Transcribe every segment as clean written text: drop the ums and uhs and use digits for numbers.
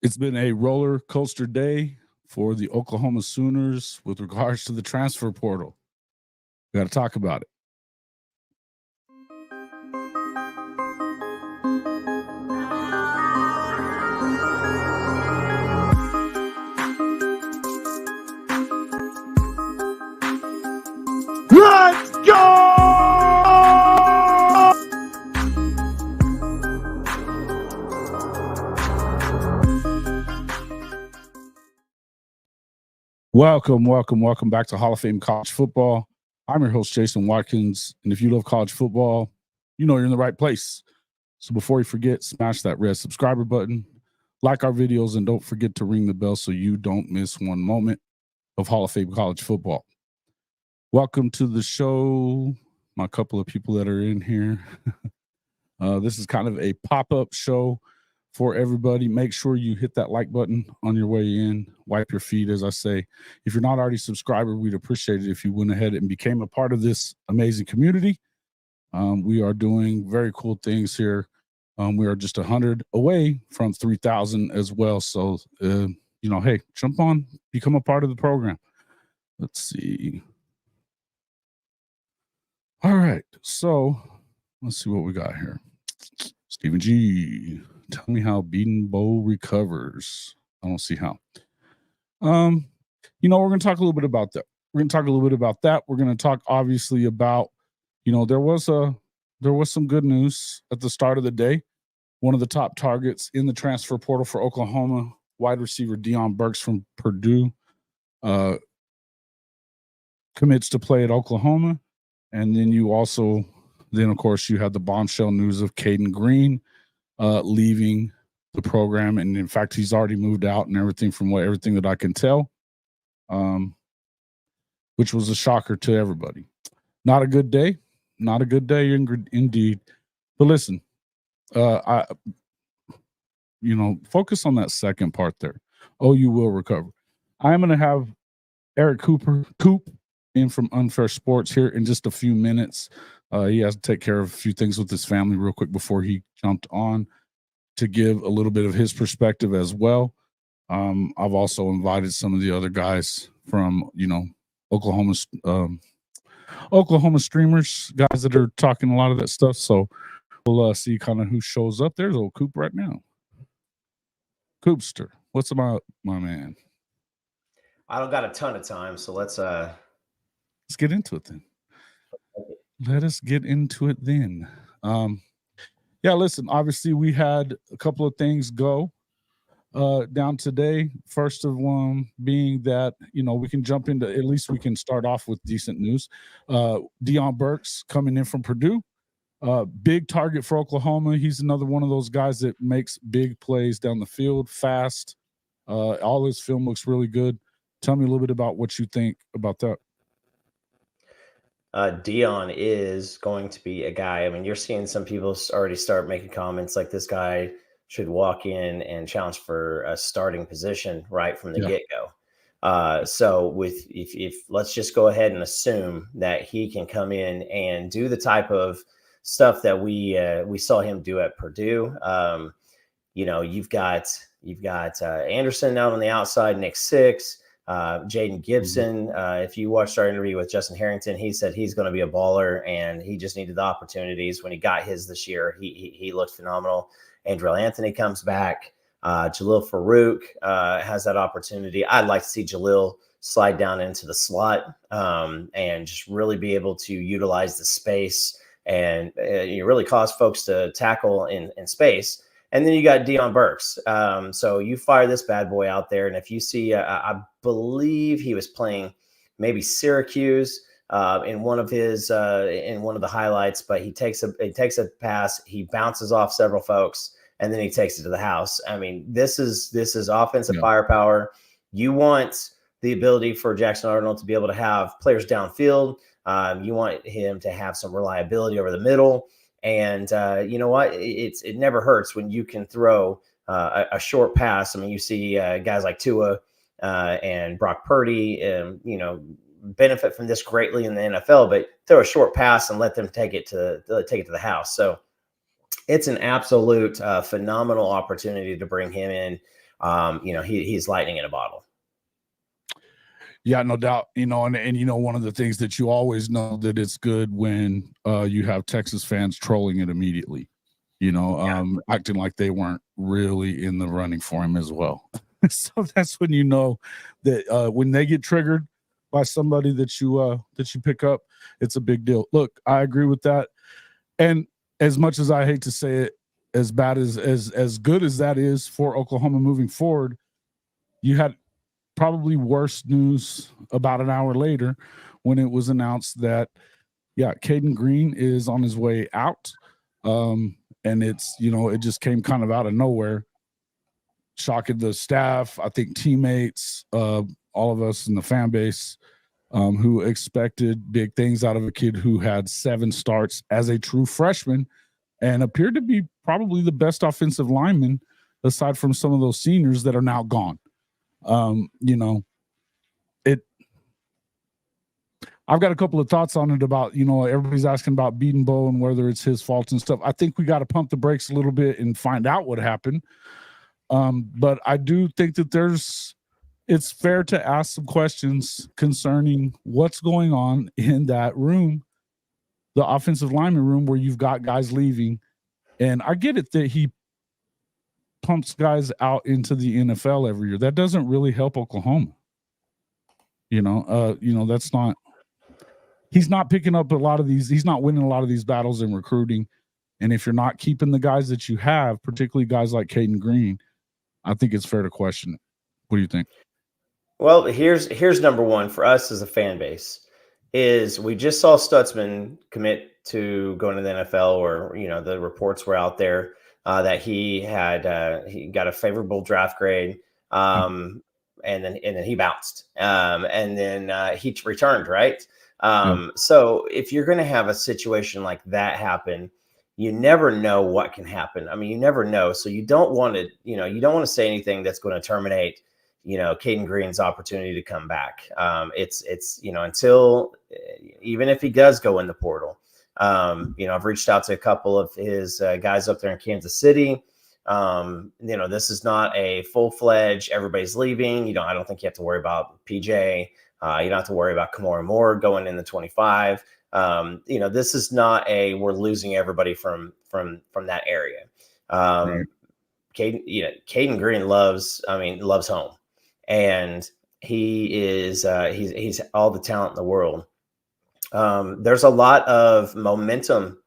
It's been a roller coaster day for the Oklahoma Sooners with regards to the transfer portal. We got to talk about it. Let's go! Welcome back to Hall of Fame College Football. I'm your host, Jason Watkins, and if you love college football, you know you're in the right place. So before you forget, smash that red subscriber button, like our videos, and don't forget to ring the bell so you don't miss one moment of Hall of Fame College Football. Welcome to the show, my couple of people that are in here. This is kind of a pop-up show for everybody. Make sure you hit that like button on your way in. Wipe your feet, as I say. If you're not already a subscriber, we'd appreciate it if you went ahead and became a part of this amazing community. We are doing very cool things here. We are just 100 away from 3,000 as well. So, hey, jump on, become a part of the program. Let's see. All right. So let's see what we got here. Stephen G. Tell me how Beaten Bow recovers. I don't see how. We're going to talk a little bit about that. We're going to talk obviously about, there was some good news at the start of the day. One of the top targets in the transfer portal for Oklahoma, wide receiver Deion Burkes from Purdue, commits to play at Oklahoma. And then of course, you had the bombshell news of Cayden Green leaving the program, and in fact he's already moved out and everything that I can tell, which was a shocker to everybody. Not a good day indeed. But listen, focus on that second part there. Oh, you will recover. I'm going to have Eric Coop in from Unfair Sports here in just a few minutes. He has to take care of a few things with his family real quick before he jumped on to give a little bit of his perspective as well. I've also invited some of the other guys from, Oklahoma streamers, guys that are talking a lot of that stuff. So we'll see kind of who shows up. There's old Coop right now. Coopster, what's about my man? I don't got a ton of time, so let's get into it then. Let us get into it then. Listen, obviously we had a couple of things go down today. First of one being that, we can jump into, at least we can start off with decent news. Deion Burkes coming in from Purdue. Big target for Oklahoma. He's another one of those guys that makes big plays down the field, fast. All his film looks really good. Tell me a little bit about what you think about that. Deion is going to be a guy. I mean, you're seeing some people already start making comments like this guy should walk in and challenge for a starting position right from the get-go. So if let's just go ahead and assume that he can come in and do the type of stuff that we saw him do at Purdue. You've got Anderson out on the outside, Nick Six. Jaden Gibson, if you watched our interview with Justin Harrington, he said he's going to be a baller and he just needed the opportunities. When he got his this year, he looked phenomenal. Andrell Anthony comes back. Jalil Farouk has that opportunity. I'd like to see Jalil slide down into the slot and just really be able to utilize the space and you really cause folks to tackle in space. And then you got Deion Burkes. So you fire this bad boy out there. And if you see, I believe he was playing maybe Syracuse in one of the highlights, but he takes a pass, he bounces off several folks, and then he takes it to the house. I mean, this is offensive firepower. You want the ability for Jackson Arnold to be able to have players downfield. You want him to have some reliability over the middle. And you know what? It never hurts when you can throw a short pass. I mean, you see guys like Tua and Brock Purdy, benefit from this greatly in the NFL. But throw a short pass and let them take it to the house. So it's an absolute phenomenal opportunity to bring him in. he's lightning in a bottle. Yeah, no doubt. And one of the things that you always know that it's good when you have Texas fans trolling it immediately, acting like they weren't really in the running for him as well. So that's when you know that when they get triggered by somebody that you pick up, it's a big deal. Look, I agree with that. And as much as I hate to say it, as bad as good as that is for Oklahoma moving forward, you had probably worse news about an hour later when it was announced that, Cayden Green is on his way out. And it's, it just came kind of out of nowhere, shocking the staff, I think teammates, all of us in the fan base, who expected big things out of a kid who had 7 starts as a true freshman and appeared to be probably the best offensive lineman aside from some of those seniors that are now gone. I've got a couple of thoughts on it about, everybody's asking about Beaton Bow and whether it's his fault and stuff. I think we got to pump the brakes a little bit and find out what happened. But I do think that it's fair to ask some questions concerning what's going on in that room, the offensive lineman room, where you've got guys leaving. And I get it that he pumps guys out into the NFL every year. That doesn't really help Oklahoma. That's not, he's not picking up a lot of these. He's not winning a lot of these battles in recruiting. And if you're not keeping the guys that you have, particularly guys like Cayden Green, I think it's fair to question it. What do you think? Well, here's number one for us as a fan base is we just saw Stutzman commit to going to the NFL, or, the reports were out there that he got a favorable draft grade. And then he bounced. And then he returned, right? So if you're going to have a situation like that happen, you never know what can happen. I mean, you never know. So you don't want to say anything that's going to terminate, Cayden Green's opportunity to come back. It's until, even if he does go in the portal, I've reached out to a couple of his guys up there in Kansas City. This is not a full-fledged, everybody's leaving. I don't think you have to worry about PJ. You don't have to worry about Kamora Moore going in the 25. This is not we're losing everybody from that area. Right. Cayden Green loves home, and he's all the talent in the world. There's a lot of momentum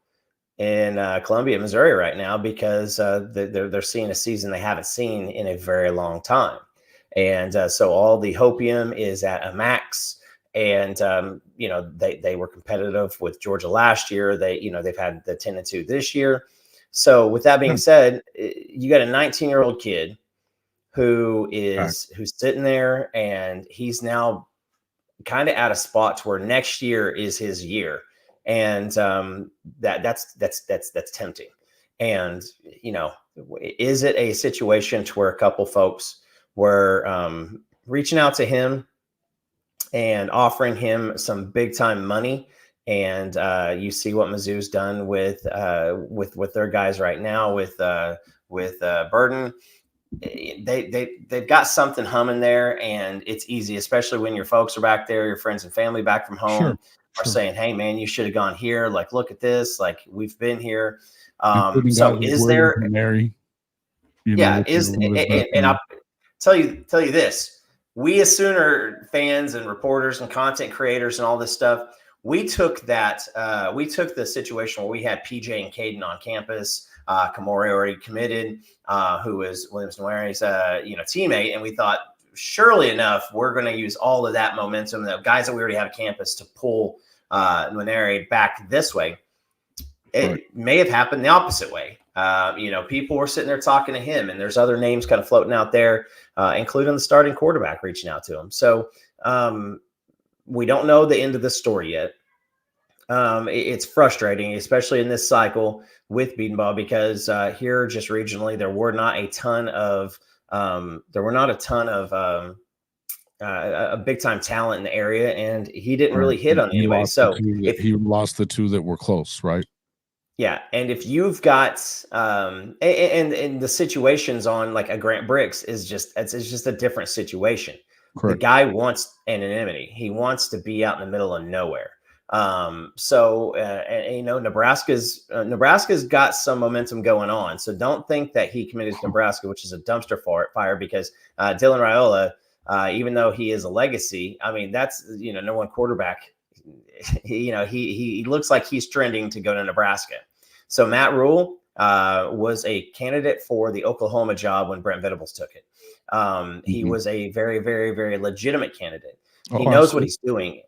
in Columbia, Missouri right now because they're seeing a season they haven't seen in a very long time. And so all the hopium is at a max. And, they were competitive with Georgia last year. They've had the 10-2 this year. So with that being said, you got a 19-year-old kid who's sitting there, and he's now kind of at a spot to where next year is his year. And that's tempting. And, is it a situation to where a couple folks were reaching out to him and offering him some big time money? And you see what Mizzou's done with their guys right now with Burden. They've got something humming there, and it's easy, especially when your folks are back there, your friends and family back from home are saying, "Hey man, you should have gone here. Like, look at this. Like, we've been here." So is there Mary? And I'll tell you this: we as Sooner fans and reporters and content creators and all this stuff, we took the situation where we had PJ and Cayden on campus. Kamori already committed, who is Williams Nwaneri's teammate, and we thought, surely enough, we're going to use all of that momentum, the guys that we already have campus, to pull Nwaneri back this way. It may have happened the opposite way. People were sitting there talking to him, and there's other names kind of floating out there, including the starting quarterback reaching out to him. So we don't know the end of the story yet. It's frustrating, especially in this cycle with Beaton Bow, because here just regionally there were not a ton of a big time talent in the area, and he didn't really hit on anybody. So he lost the two that were close, right? Yeah, and if you've got and the situations on like a Grant Brooks is just it's just a different situation. The Correct. guy wants anonymity. He wants to be out in the middle of nowhere. So you know, Nebraska's got some momentum going on. So don't think that he committed to Nebraska, which is a dumpster fire, because Dylan Raiola, even though he is a legacy, I mean, that's, you know, no one quarterback. You know, he looks like he's trending to go to Nebraska. So Matt Rule was a candidate for the Oklahoma job when Brent Venables took it. He was a very, very, very legitimate candidate. He knows what he's doing,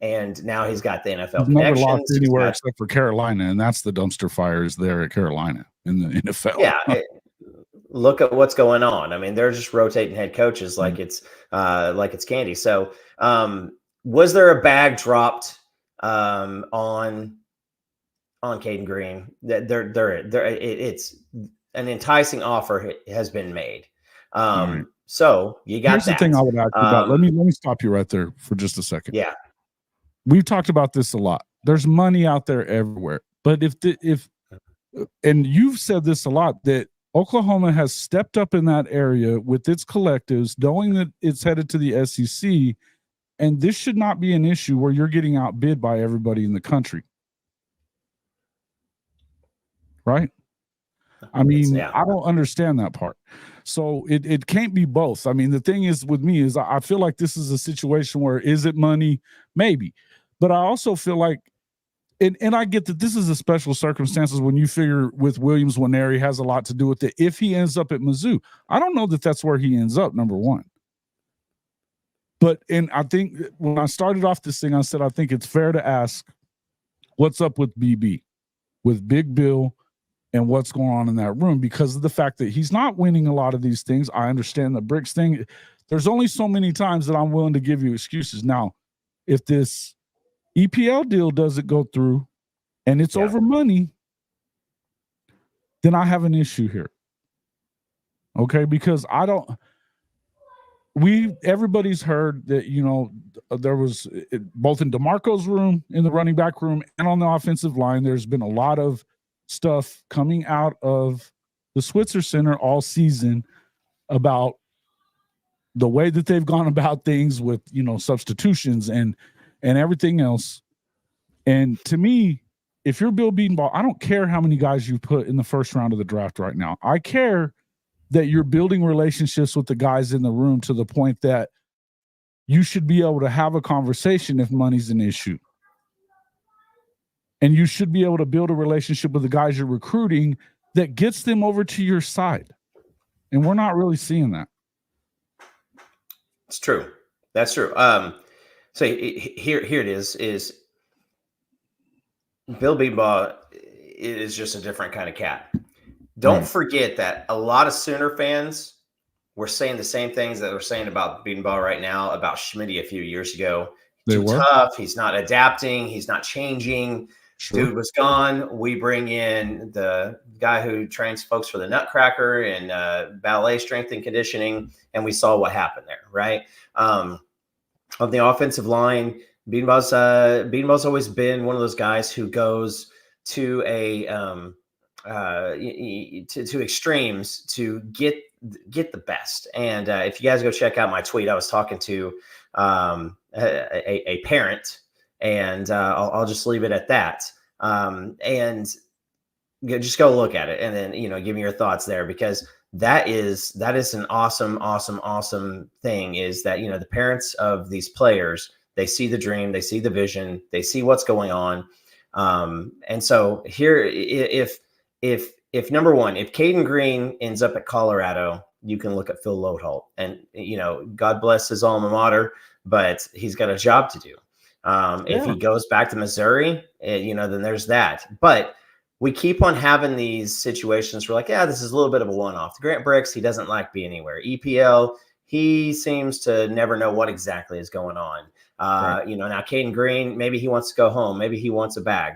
and now he's got the NFL he's never connections. lost anywhere except for Carolina, and that's the dumpster fires there at Carolina in the NFL. Yeah. Look at what's going on. I mean, they're just rotating head coaches like it's candy. So was there a bag dropped on Cayden Green? It's an enticing offer has been made. Right. So you got Here's that. The thing I would ask you about. Let me stop you right there for just a second. Yeah. We've talked about this a lot. There's money out there everywhere. But and you've said this a lot, that Oklahoma has stepped up in that area with its collectives, knowing that it's headed to the SEC, and this should not be an issue where you're getting outbid by everybody in the country. Right? I mean, I don't understand that part. So it can't be both. I mean, the thing is with me is I feel like this is a situation where, is it money? Maybe. But I also feel like, and I get that this is a special circumstances when you figure with Williams Nwaneri has a lot to do with it. If he ends up at Mizzou, I don't know that that's where he ends up, number one. And I think when I started off this thing, I said, I think it's fair to ask, what's up with BB, with Big Bill, and what's going on in that room, because of the fact that he's not winning a lot of these things. I understand the Bricks thing. There's only so many times that I'm willing to give you excuses. Now, if this EPL deal doesn't go through and it's over money, then I have an issue here. Okay, because everybody's heard that, you know, there was both in DeMarco's room, in the running back room, and on the offensive line, there's been a lot of stuff coming out of the Switzer Center all season about the way that they've gone about things with, you know, substitutions and everything else. And to me, if you're Bill Bedenbaugh, I don't care how many guys you put in the first round of the draft right now. I care that you're building relationships with the guys in the room to the point that you should be able to have a conversation if money's an issue. And you should be able to build a relationship with the guys you're recruiting that gets them over to your side. And we're not really seeing that. It's true. That's true. So here it is Bill Bedenbaugh is just a different kind of cat. Don't forget that a lot of Sooner fans were saying the same things that we're saying about Bedenbaugh right now about Schmitty a few years ago. Too tough. He's not adapting. He's not changing. Sure. Dude was gone. We bring in the guy who trains folks for the Nutcracker and ballet strength and conditioning, and we saw what happened there, right? On the offensive line, Bedenbaugh's always been one of those guys who goes to to extremes to get the best. And if you guys go check out my tweet, I was talking to a parent. And I'll just leave it at that. And just go look at it, and then, you know, give me your thoughts there, because that is an awesome thing. Is that, you know, the parents of these players, they see the dream, they see the vision, they see what's going on. And so here, if number one, if Cayden Green ends up at Colorado, you can look at Phil Loadholt, and, you know, God bless his alma mater, but he's got a job to do. If he goes back to Missouri, you know, then there's that. But we keep on having these situations where, like, this is a little bit of a one-off. Grant Brooks, he doesn't like being anywhere. EPL, he seems to never know what exactly is going on. You know, now Cayden Green, maybe he wants to go home. Maybe he wants a bag.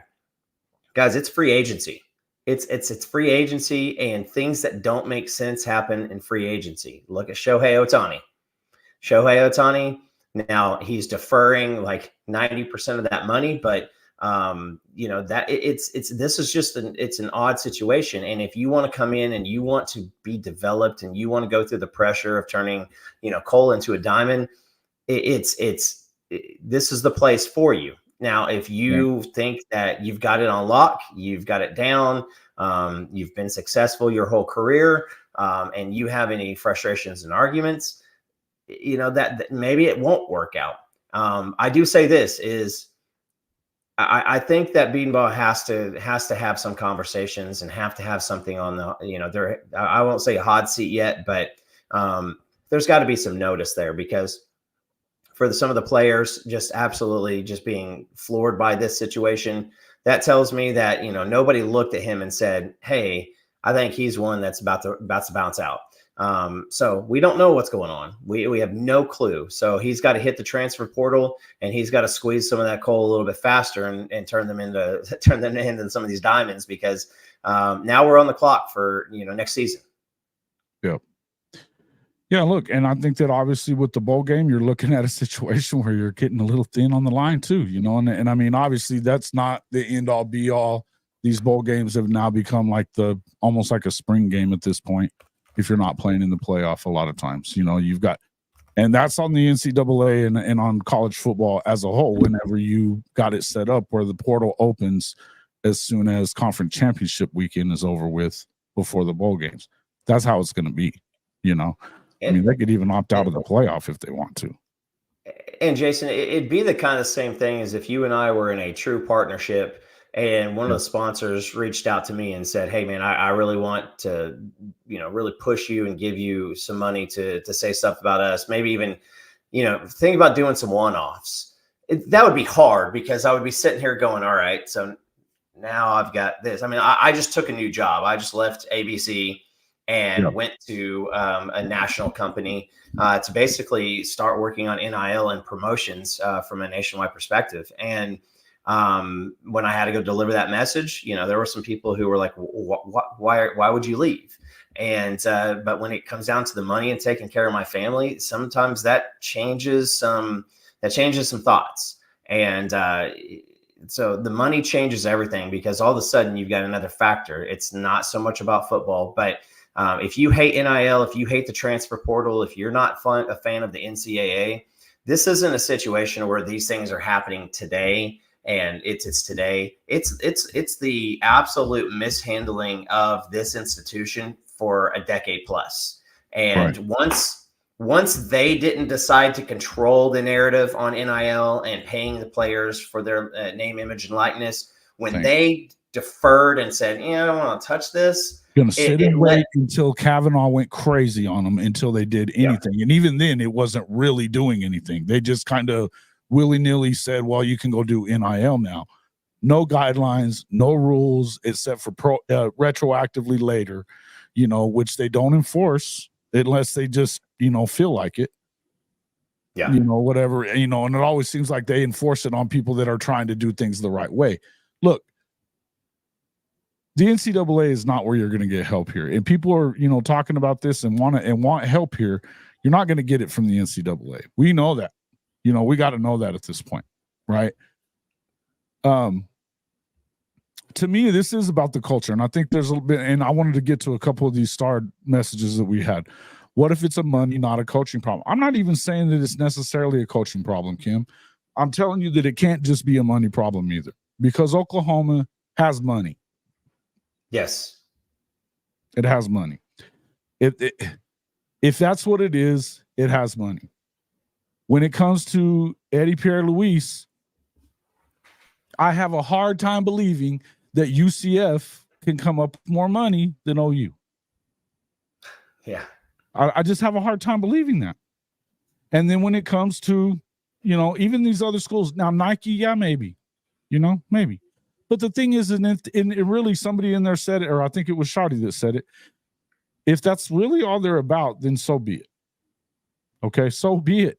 Guys, it's free agency. It's free agency, and things that don't make sense happen in free agency. Look at Shohei Ohtani. Now he's deferring like 90% of that money, but that this is just it's an odd situation. And if you want to come in and you want to be developed and you want to go through the pressure of turning, coal into a diamond, this is the place for you. Now, if you think that you've got it on lock, you've got it down, you've been successful your whole career, and you have any frustrations and arguments, that maybe it won't work out. I do say this is, I think that Beanball has to have some conversations and have to have something on the, I won't say hot seat yet, but there's got to be some notice there, because for some of the players just absolutely just being floored by this situation, that tells me that, nobody looked at him and said, hey, I think he's one that's about to bounce out. So we don't know what's going on. We have no clue. So he's got to hit the transfer portal, and he's got to squeeze some of that coal a little bit faster and turn them into some of these diamonds, because now we're on the clock for, next season. Yeah. Yeah, look, and I think that obviously with the bowl game, you're looking at a situation where you're getting a little thin on the line too, and I mean, obviously that's not the end all be all. These bowl games have now become like almost like a spring game at this point, if you're not playing in the playoff a lot of times. You've got, and that's on the NCAA and on college football as a whole, whenever you got it set up where the portal opens as soon as conference championship weekend is over with before the bowl games. That's how it's going to be, I mean, they could even opt out of the playoff if they want to. And Jason, it'd be the kind of same thing as if you and I were in a true partnership and one of the sponsors reached out to me and said, hey man, I really want to, really push you and give you some money to say stuff about us. Maybe even, think about doing some one-offs. That would be hard, because I would be sitting here going, all right, so now I've got this. I mean, I just took a new job. I just left ABC and went to a national company to basically start working on NIL and promotions from a nationwide perspective. And when I had to go deliver that message, there were some people who were like, why would you leave? And but when it comes down to the money and taking care of my family, sometimes that changes some thoughts. And so the money changes everything, because all of a sudden you've got another factor. It's not so much about football, but if you hate NIL, if you hate the transfer portal, if you're not a fan of the NCAA, this isn't a situation where these things are happening today and it's today. It's the absolute mishandling of this institution for a decade plus. And once they didn't decide to control the narrative on NIL and paying the players for their name, image, and likeness, when they deferred and said, I don't want to touch this, going to sit and wait until Kavanaugh went crazy on them until they did anything. And even then, it wasn't really doing anything. They just kind of willy-nilly said, well, you can go do NIL now. No guidelines, no rules, except for retroactively later, which they don't enforce unless they just, feel like it. Yeah. Whatever, and it always seems like they enforce it on people that are trying to do things the right way. Look, the NCAA is not where you're going to get help here. And people are, talking about this and want help here. You're not going to get it from the NCAA. We know that. We got to know that at this point, right? To me, this is about the culture. And I think there's a little bit, and I wanted to get to a couple of these starred messages that we had. What if it's a money, not a coaching problem? I'm not even saying that it's necessarily a coaching problem, Kim. I'm telling you that it can't just be a money problem either, because Oklahoma has money. Yes. It has money. If that's what it is, it has money. When it comes to Eddie Pierre-Louis, I have a hard time believing that UCF can come up with more money than OU. Yeah. I just have a hard time believing that. And then when it comes to, even these other schools, now Nike, maybe, maybe. But the thing is, and really somebody in there said it, or I think it was Shardy that said it, if that's really all they're about, then so be it. Okay, so be it.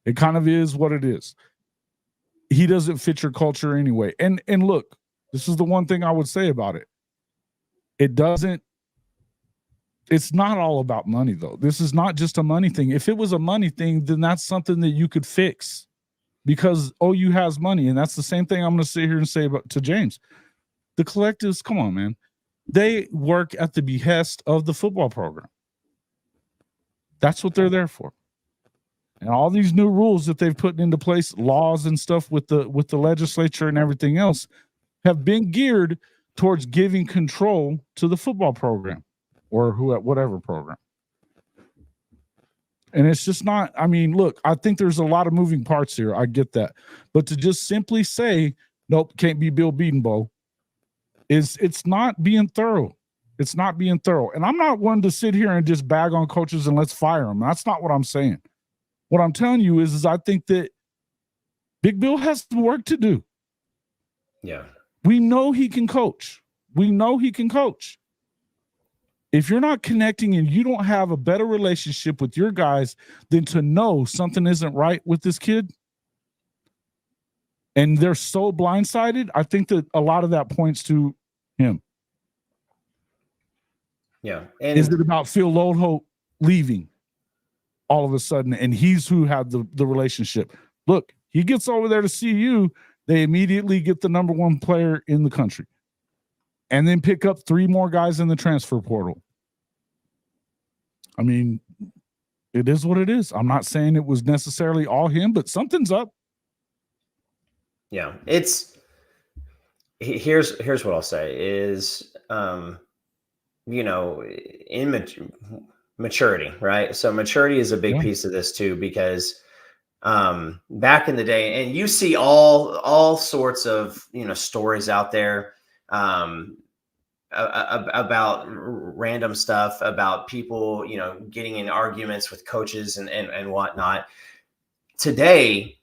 It kind of is what it is. He doesn't fit your culture anyway. And look, this is the one thing I would say about it. It's not all about money, though. This is not just a money thing. If it was a money thing, then that's something that you could fix. because OU has money. And that's the same thing I'm going to sit here and say to James. The collectives, come on, man. They work at the behest of the football program. That's what they're there for. And all these new rules that they've put into place, laws and stuff with the legislature and everything else, have been geared towards giving control to the football program or whatever program. And it's just not, I mean, look, I think there's a lot of moving parts here. I get that. But to just simply say, nope, can't be Bill Bedenbaugh, it's not being thorough. It's not being thorough. And I'm not one to sit here and just bag on coaches and let's fire them. That's not what I'm saying. What I'm telling you is I think that Big Bill has some work to do. Yeah. We know he can coach. We know he can coach. If you're not connecting and you don't have a better relationship with your guys than to know something isn't right with this kid, and they're so blindsided, I think that a lot of that points to him. Yeah. And is it about Phil Lodeholt leaving all of a sudden, and he's who had the relationship? Look, he gets over there to see you, they immediately get the number one player in the country and then pick up 3 more guys in the transfer portal. I mean, it is what it is. I'm not saying it was necessarily all him, but something's up. Yeah, here's what I'll say is, you know, in maturity, right? So maturity is a big piece of this too, because back in the day, and you see all sorts of, you know, stories out there about random stuff, about people, you know, getting in arguments with coaches and whatnot. Today,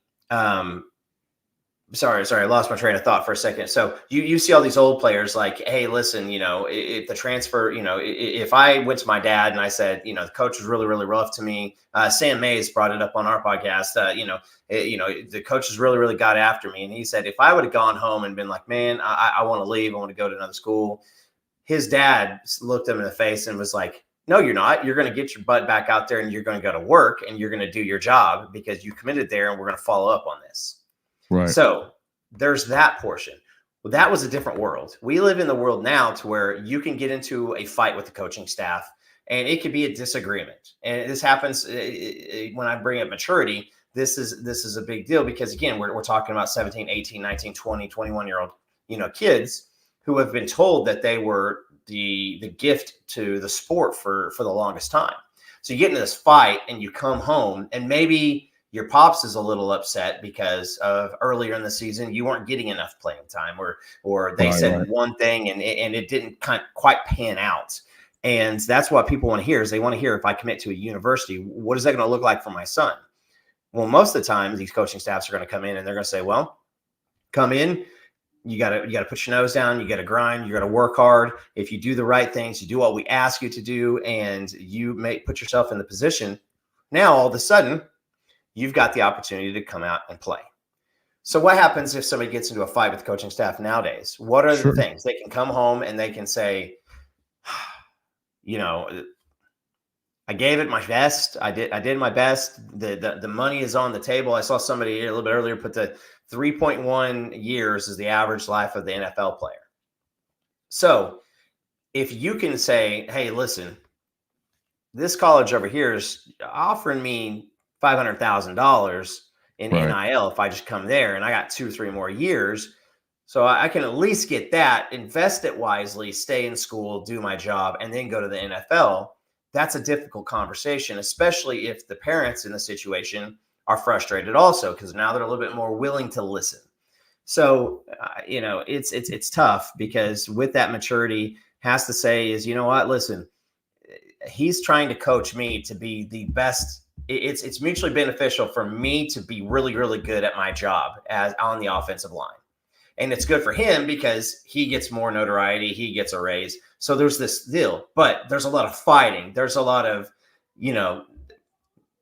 sorry, I lost my train of thought for a second. So you see all these old players like, hey, listen, you know, if the transfer, you know, if I went to my dad and I said, you know, the coach was really, really rough to me. Sam Mays brought it up on our podcast. You know, the coaches really, really got after me. And he said, if I would have gone home and been like, man, I want to leave, I want to go to another school. His dad looked him in the face and was like, no, you're not. You're going to get your butt back out there and you're going to go to work and you're going to do your job because you committed there, and we're going to follow up on this. Right. So there's that portion. Well, that was a different world. We live in the world now to where you can get into a fight with the coaching staff and it could be a disagreement. And this happens when I bring up maturity. This is a big deal because, again, we're talking about 17, 18, 19, 20, 21-year-old, you know, kids who have been told that they were the gift to the sport for the longest time. So you get into this fight and you come home and maybe your pops is a little upset because of earlier in the season you weren't getting enough playing time, or they said one thing and it didn't quite pan out. And that's what people want to hear, is they want to hear, if I commit to a university, what is that going to look like for my son? Well, most of the time these coaching staffs are going to come in and they're going to say, well, come in. You got to put your nose down. You got to grind. You got to work hard. If you do the right things, you do what we ask you to do, and you may put yourself in the position. Now, all of a sudden, you've got the opportunity to come out and play. So what happens if somebody gets into a fight with the coaching staff nowadays? What are the things? They can come home and they can say, you know, I gave it my best. I did my best. The money is on the table. I saw somebody a little bit earlier put the 3.1 years is the average life of the NFL player. So if you can say, hey, listen, this college over here is offering me $500,000 in NIL if I just come there, and I got 2 or 3 more years. So I can at least get that, invest it wisely, stay in school, do my job, and then go to the NFL. That's a difficult conversation, especially if the parents in the situation are frustrated also, because now they're a little bit more willing to listen. So, you know, it's tough, because with that maturity has to say is, you know what, listen, he's trying to coach me to be the best. It's mutually beneficial for me to be really, really good at my job as on the offensive line. And it's good for him because he gets more notoriety. He gets a raise. So there's this deal, but there's a lot of fighting. There's a lot of, you know,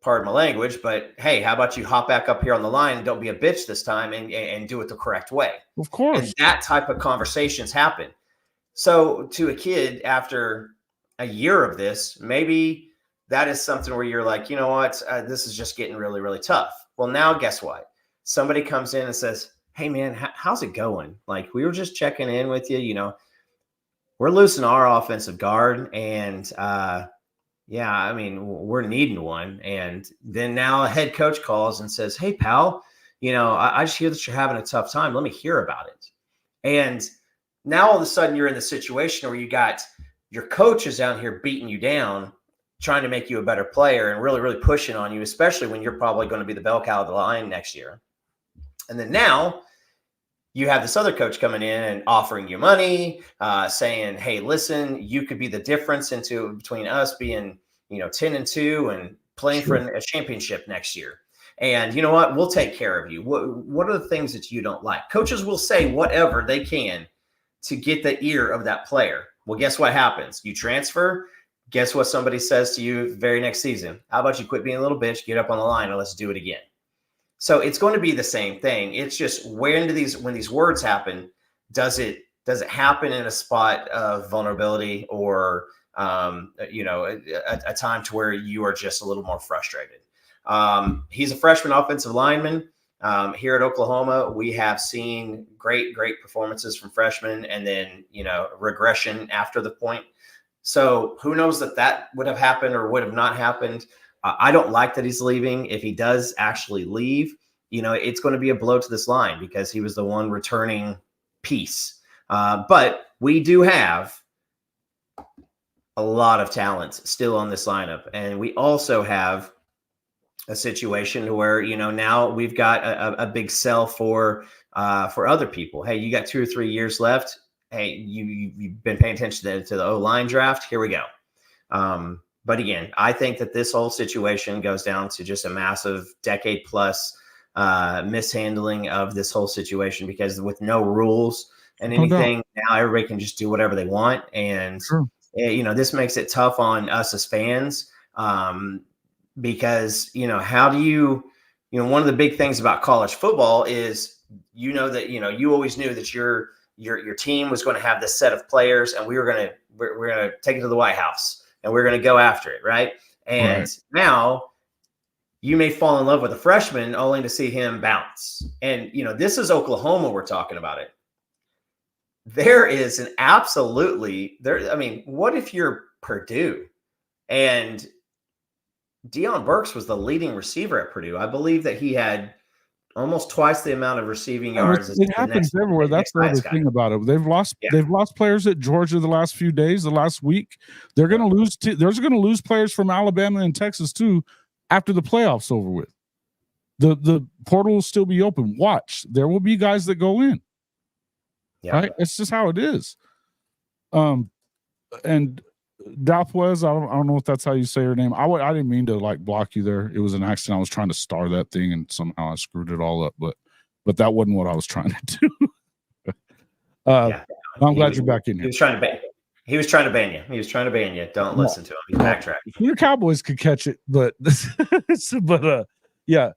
pardon my language, but hey, how about you hop back up here on the line and don't be a bitch this time and do it the correct way? Of course. And that type of conversations happen. So to a kid after a year of this, maybe that is something where you're like, you know what, this is just getting really, really tough. Well, now guess what? somebody comes in and says, "Hey man, how's it going? Like, we were just checking in with you. You know, we're losing our offensive guard, and yeah, I mean, we're needing one." And then now a head coach calls and says, "Hey pal, you know, I just hear that you're having a tough time. Let me hear about it." And now all of a sudden you're in the situation where you got your coach is down here beating you down, trying to make you a better player and really, really pushing on you, especially when you're probably going to be the bell cow of the line next year. And then now you have this other coach coming in and offering you money, saying, "Hey, listen, you could be the difference between us being, 10-2 and playing for a championship next year. And you know what? We'll take care of you." What are the things that you don't like? Coaches will say whatever they can to get the ear of that player. Well, guess what happens? You transfer. Guess what somebody says to you the very next season? "How about you quit being a little bitch, get up on the line, and let's do it again." So it's going to be the same thing. It's just when these words happen, does it happen in a spot of vulnerability or a time to where you are just a little more frustrated? He's a freshman offensive lineman. Here at Oklahoma, we have seen great performances from freshmen and then, regression after the point. So who knows that would have happened or would have not happened. I don't like that he's leaving. If he does actually leave, it's going to be a blow to this line because he was the one returning piece. But we do have a lot of talent still on this lineup. And we also have a situation where, now we've got a big sell for other people. Hey, you got 2 or 3 years left. Hey, you've been paying attention to the O-line draft. Here we go. But again, I think that this whole situation goes down to just a massive decade plus mishandling of this whole situation, because with no rules and anything, now everybody can just do whatever they want. And, this makes it tough on us as fans. Because, how do you one of the big things about college football is, that, you always knew that your team was going to have this set of players and we're going to take it to the White House and we're going to go after it. Right. And now you may fall in love with a freshman only to see him bounce. And, this is Oklahoma. We're talking about it. There is an absolutely there. I mean, what if you're Purdue and Deion Burkes was the leading receiver at Purdue? I believe that he had almost twice the amount of receiving yards. It happens everywhere. That's the other thing about it. They've lost players at Georgia the last few days, the last week. They're going to lose. They're going to lose players from Alabama and Texas too after the playoffs over with. The portal will still be open. Watch, there will be guys that go in. Yeah, right? It's just how it is. And Dalpuez, I don't know if that's how you say her name. I didn't mean to block you there. It was an accident. I was trying to star that thing and somehow I screwed it all up. But that wasn't what I was trying to do. I'm glad you're back in here. He was trying to ban you. Don't listen to him. He's backtracking. Your Cowboys could catch it, but yeah.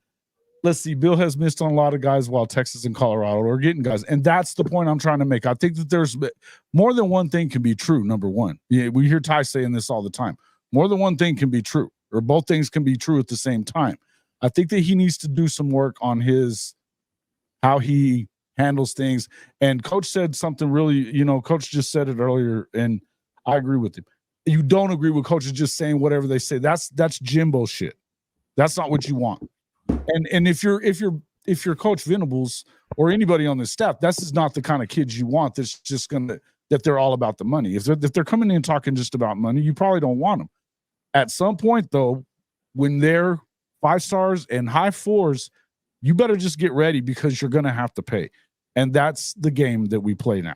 Let's see. Bill has missed on a lot of guys while Texas and Colorado are getting guys. And that's the point I'm trying to make. I think that there's more than one thing can be true, number one. Yeah, we hear Ty saying this all the time. More than one thing can be true, or both things can be true at the same time. I think that he needs to do some work on how he handles things. And Coach said something really, Coach just said it earlier, and I agree with him. You don't agree with coaches just saying whatever they say. That's Jimbo shit. That's not what you want. And if you're Coach Venables or anybody on this staff, this is not the kind of kids you want. That's just that they're all about the money. If they're coming in talking just about money, you probably don't want them. At some point, though, when they're 5 stars and high 4s, you better just get ready because you're going to have to pay. And that's the game that we play now.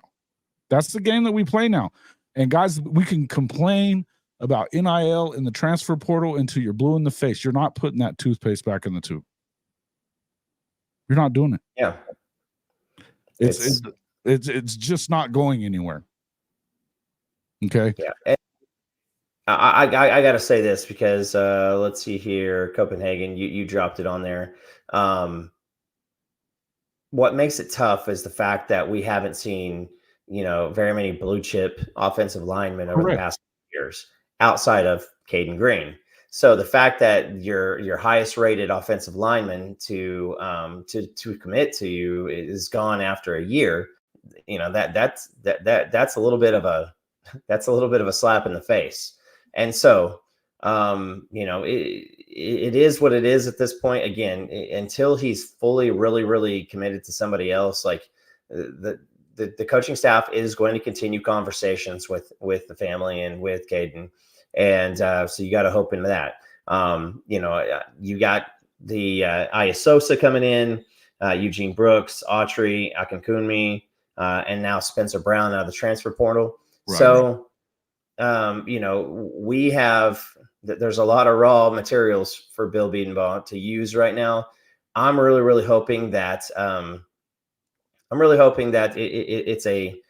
That's the game that we play now. And guys, we can complain about NIL in the transfer portal until you're blue in the face. You're not putting that toothpaste back in the tube. You're not doing it. Yeah. It's just not going anywhere. Okay. Yeah. I got to say this because let's see here. Copenhagen, you dropped it on there. What makes it tough is the fact that we haven't seen, very many blue chip offensive linemen over the past years outside of Cayden Green. So the fact that your highest rated offensive lineman to commit to you is gone after a year, you know, that's a little bit of a slap in the face. And so, you know, it is what it is at this point. Again, until he's fully, really committed to somebody else, like the coaching staff is going to continue conversations with the family and with Cayden. And so you got to hope into that. You know, you got the Iasosa coming in, Eugene Brooks, Autry, Akinkunmi, and now Spencer Brown out of the transfer portal. Right. So, you know, there's a lot of raw materials for Bill Bedenbaugh to use right now. I'm really hoping that it's a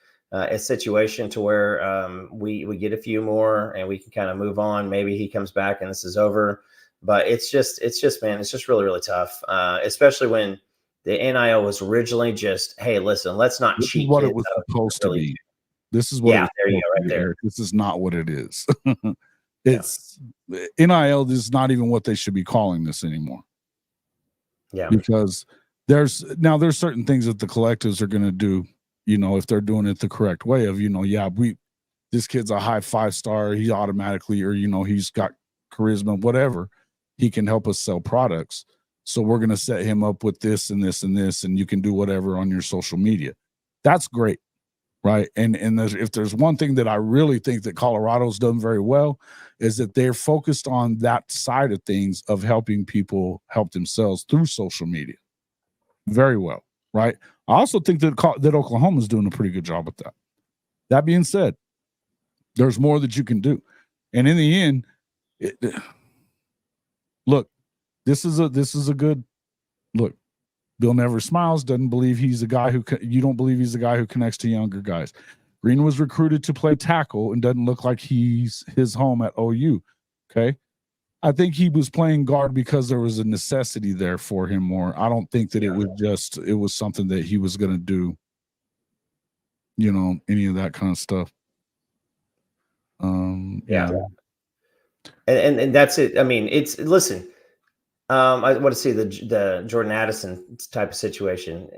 situation to where we get a few more and we can kind of move on. Maybe he comes back and this is over, but it's just man, it's just really tough, especially when the NIL was originally just, hey, listen, let's not cheat. What it was supposed to be. This is what. Yeah, there you go, right there. This is not what it is. It's NIL is not even what they should be calling this anymore. Yeah, because there's certain things that the collectives are going to do. You know, if they're doing it the correct way of, you know, this kid's a high 5-star, he automatically, or, you know, he's got charisma, whatever, he can help us sell products. So we're going to set him up with this and this and this, and you can do whatever on your social media. That's great. Right. And if there's one thing that I really think that Colorado's done very well is that they're focused on that side of things of helping people help themselves through social media. Very well. Right. I also think that Oklahoma's doing a pretty good job with that. That being said, there's more that you can do. And in the end, look, this is a good look. Bill never smiles, doesn't believe he's a guy you don't believe he's a guy who connects to younger guys. Green was recruited to play tackle and doesn't look like he's his home at OU. Okay. I think he was playing guard because there was a necessity there for him more. I don't think that it was something that he was going to do, you know, any of that kind of stuff. Yeah. And that's it. I mean, listen, I want to see the Jordan Addison type of situation.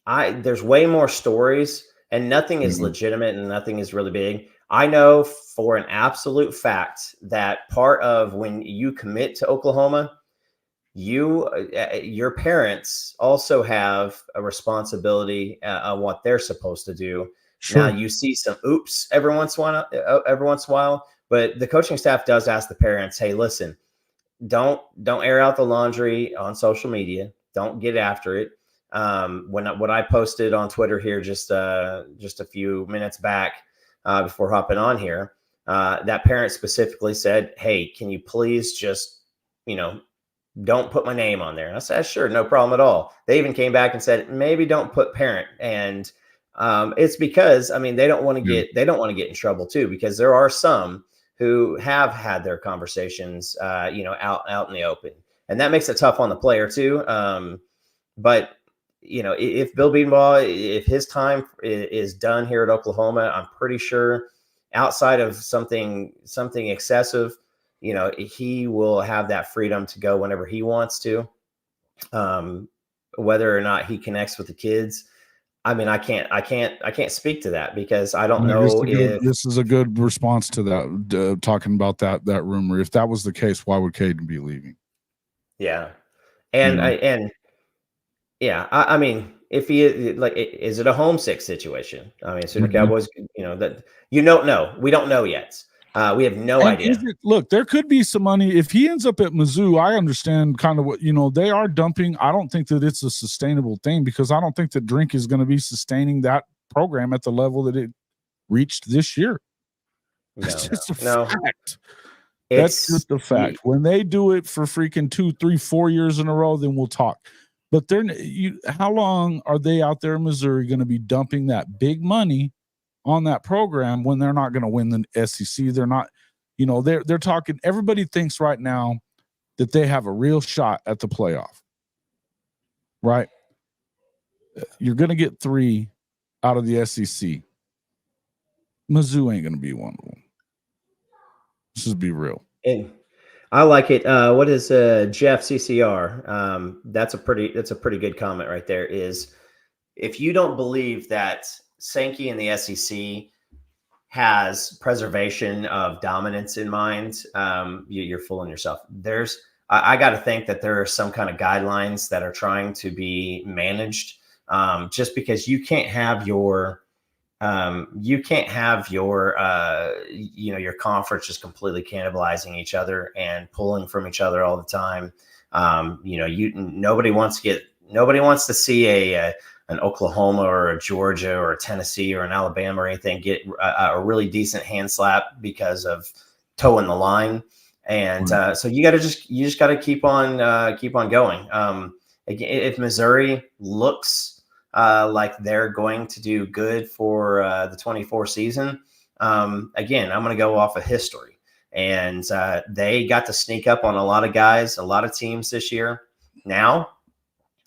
There's way more stories, and nothing is legitimate, and nothing is really big. I know for an absolute fact that part of when you commit to Oklahoma, your parents also have a responsibility on what they're supposed to do. Sure. Now you see some oops every once in a while, but the coaching staff does ask the parents, "Hey, listen, don't air out the laundry on social media. Don't get after it." When I posted on Twitter here just a few minutes back before hopping on here, that parent specifically said, "Hey, can you please just, you know, don't put my name on there?" And I said, "Sure, no problem at all." They even came back and said, "Maybe don't put parent." And it's because, I mean, they don't want to get in trouble too, because there are some who have had their conversations, you know, out in the open, and that makes it tough on the player too. But you know, if Bill Bedenbaugh, if his time is done here at Oklahoma, I'm pretty sure outside of something excessive, you know, he will have that freedom to go whenever he wants to. Whether or not he connects with the kids, I mean, I can't speak to that because I don't know if this is a good response to that. Talking about that rumor, if that was the case, why would Cayden be leaving? Yeah, and I mean, if he is it a homesick situation? I mean, Sooner Cowboys, you know, that you don't know. We don't know yet. We have no idea. Look, there could be some money if he ends up at Mizzou. I understand kind of what, you know, they are dumping. I don't think that it's a sustainable thing because I don't think that Drink is going to be sustaining that program at the level that it reached this year. That's just a fact. That's just the fact. When they do it for freaking 2, 3, 4 years in a row, then we'll talk. But how long are they out there in Missouri going to be dumping that big money on that program when they're not going to win the SEC? They're not, you know, they're talking. Everybody thinks right now that they have a real shot at the playoff, right? You're going to get 3 out of the SEC. Mizzou ain't going to be one of them. Let's just be real. And I like it. What is Jeff CCR? That's a pretty good comment right there. Is if you don't believe that Sankey and the SEC has preservation of dominance in mind, you're fooling yourself. I got to think that there are some kind of guidelines that are trying to be managed. Just because you can't have your your conference just completely cannibalizing each other and pulling from each other all the time. Nobody wants to see an Oklahoma or a Georgia or a Tennessee or an Alabama or anything get a really decent hand slap because of toeing the line. And so you just got to keep on going. If Missouri looks like they're going to do good for the 24 season, again, I'm going to go off of history. And they got to sneak up on a lot of guys, a lot of teams this year. Now,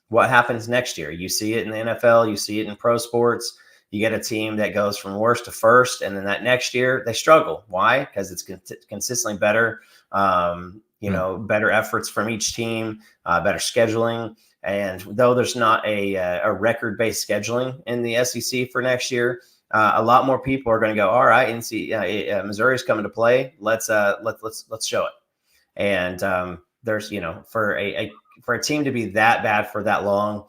what happens next year? You see it in the NFL, you see it in pro sports. You get a team that goes from worst to first, and then that next year they struggle. Why? Because it's consistently better, better efforts from each team, better scheduling. And though there's not a record-based scheduling in the SEC for next year, a lot more people are going to go, all right, Missouri's coming to play. Let's show it. And there's, for a team to be that bad for that long,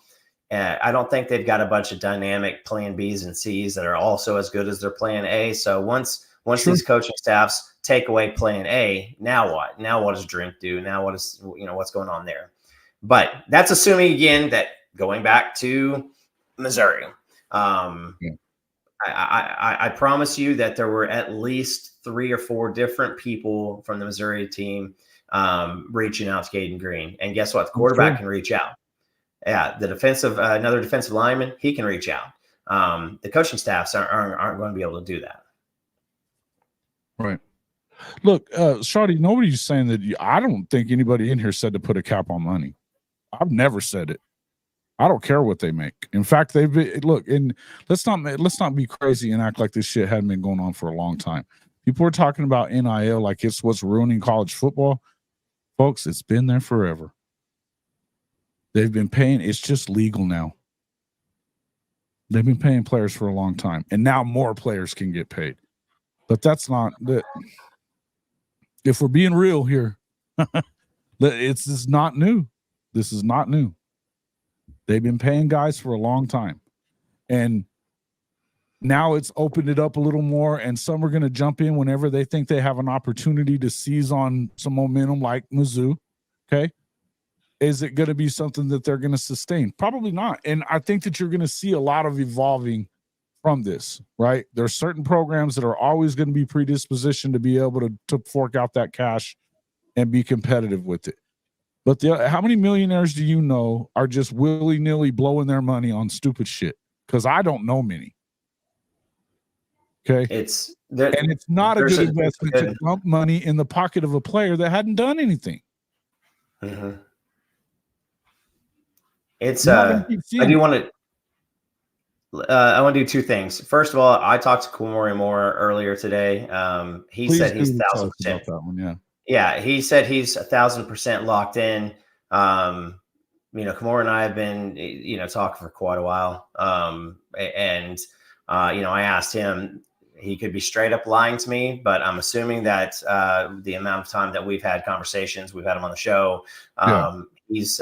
I don't think they've got a bunch of dynamic plan Bs and Cs that are also as good as their plan A. So once these coaching staffs take away plan A, now what? Now what does drink do? Now what's going on there? But that's assuming, again, that going back to Missouri, I promise you that there were at least 3 or 4 different people from the Missouri team reaching out to Cayden Green. And guess what? The quarterback can reach out. Yeah, another defensive lineman, he can reach out. The coaching staffs aren't going to be able to do that. Right. Look, Shawty, nobody's saying that. I don't think anybody in here said to put a cap on money. I've never said it. I don't care what they make. In fact, let's not be crazy and act like this shit hadn't been going on for a long time. People are talking about NIL like it's what's ruining college football. Folks, it's been there forever. They've been paying. It's just legal now. They've been paying players for a long time, and now more players can get paid. But that's not the. If we're being real here, it's just not new. This is not new. They've been paying guys for a long time. And now it's opened it up a little more, and some are going to jump in whenever they think they have an opportunity to seize on some momentum like Mizzou. Okay. Is it going to be something that they're going to sustain? Probably not. And I think that you're going to see a lot of evolving from this, right? There are certain programs that are always going to be predispositioned to be able to fork out that cash and be competitive with it. But how many millionaires do you know are just willy-nilly blowing their money on stupid shit? Because I don't know many. Okay? It's not a good investment to dump money in the pocket of a player that hadn't done anything. Mm-hmm. I want to do 2 things. First of all, I talked to Kamori Moore earlier today. He said he's 1,000%. Yeah, he said he's 1,000% locked in. Kamora and I have been, talking for quite a while. I asked him, he could be straight up lying to me, but I'm assuming that the amount of time that we've had conversations, we've had him on the show, he's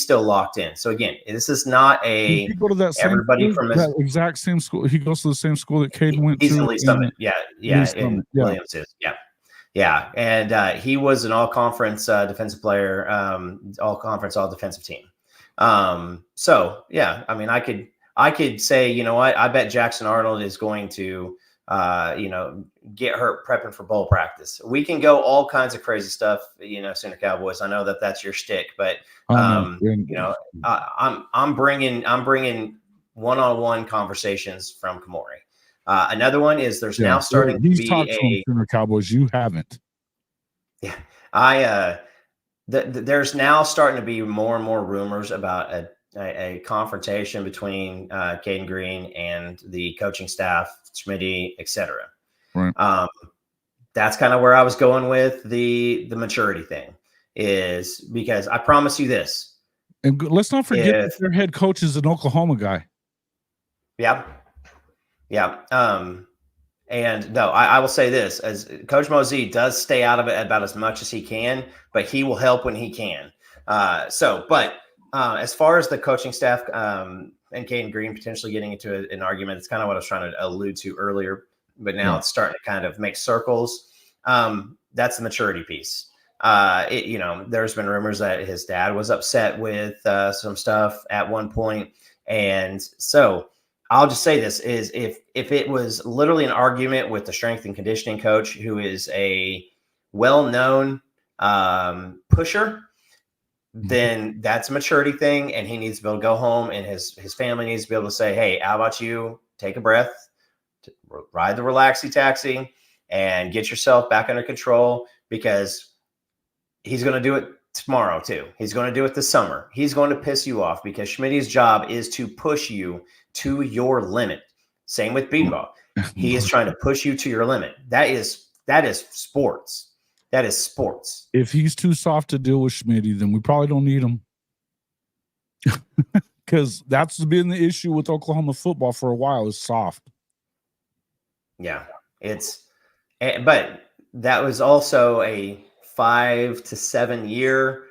still locked in. So again, this is not a go to that everybody from that exact same school. He goes to the same school that Cayden went to. He's in Lee Summit. Williams is. Yeah. And he was an all-conference defensive player, all-conference, all-defensive team. So, yeah, I mean, I could say, you know what, I bet Jackson Arnold is going to, get hurt prepping for bowl practice. We can go all kinds of crazy stuff, Sooner Cowboys. I know that that's your shtick, but, I'm bringing one-on-one conversations from Kamori. Another one is there's now starting to be a Sooner Cowboys. You haven't. Yeah, there's now starting to be more and more rumors about a confrontation between Cayden Green and the coaching staff, Schmitty, etc. Right. that's kind of where I was going with the maturity thing, is because I promise you this. And let's not forget that their head coach is an Oklahoma guy. Yeah. Yeah. And no, I will say this, as Coach Mosey does stay out of it about as much as he can, but he will help when he can. But as far as the coaching staff and Cayden Green potentially getting into an argument, it's kind of what I was trying to allude to earlier, but now it's starting to kind of make circles. That's the maturity piece. There's been rumors that his dad was upset with some stuff at one point. And so I'll just say this is if it was literally an argument with the strength and conditioning coach, who is a well-known pusher, then that's a maturity thing. And he needs to be able to go home, and his family needs to be able to say, hey, how about you take a breath, ride the relaxy taxi, and get yourself back under control, because he's going to do it tomorrow too. He's going to do it this summer. He's going to piss you off, because Schmitty's job is to push you to your limit. Same with Beanball. He is trying to push you to your limit. That is sports. That is sports. If he's too soft to deal with Schmitty, then we probably don't need him. Because that's been the issue with Oklahoma football for a while, is soft. Yeah, but that was also a 5 to 7 year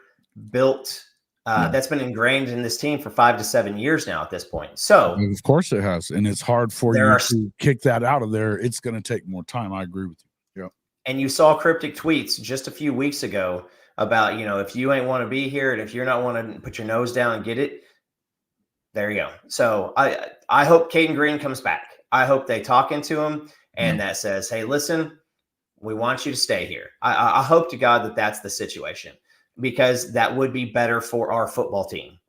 built. That's been ingrained in this team for 5 to 7 years now at this point. So of course it has, and it's hard for you to kick that out of there. It's going to take more time. I agree with you. Yeah. And you saw cryptic tweets just a few weeks ago about, if you ain't want to be here, and if you're not want to put your nose down and get it, there you go. So I hope Cayden Green comes back. I hope they talk into him, and that says, hey, listen, we want you to stay here. I hope to God that that's the situation, because that would be better for our football team.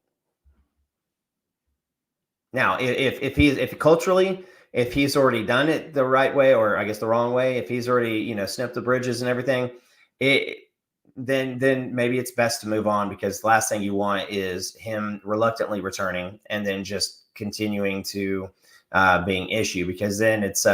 Now, if culturally, if he's already done it the right way, or I guess the wrong way, if he's already, snipped the bridges and everything, then maybe it's best to move on, because the last thing you want is him reluctantly returning and then just continuing to being issue, because then it's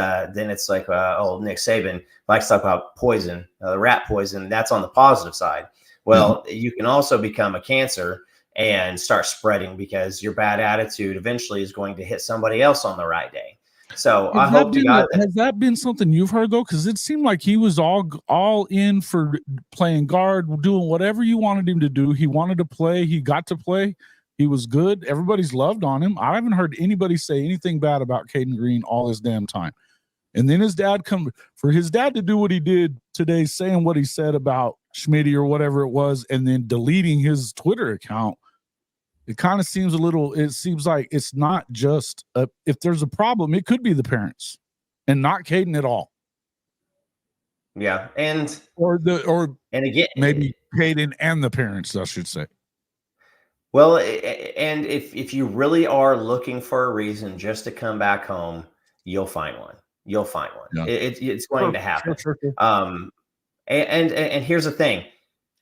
like old Nick Saban likes to talk about poison, the rat poison. That's on the positive side. Well, you can also become a cancer and start spreading, because your bad attitude eventually is going to hit somebody else on the right day. So I hope to God has that been something you've heard, though? Because it seemed like he was all in for playing guard, doing whatever you wanted him to do. He wanted to play. He got to play. He was good. Everybody's loved on him. I haven't heard anybody say anything bad about Cayden Green all this damn time. And then his dad for his dad to do what he did today, saying what he said about Schmitty or whatever it was, and then deleting his Twitter account. It kind of seems it seems like it's not just if there's a problem, it could be the parents and not Cayden at all. Yeah. And again, maybe Cayden and the parents, I should say. Well, and if you really are looking for a reason just to come back home, you'll find one. You'll find one. Yeah. It's going to happen. Sure. And here's the thing.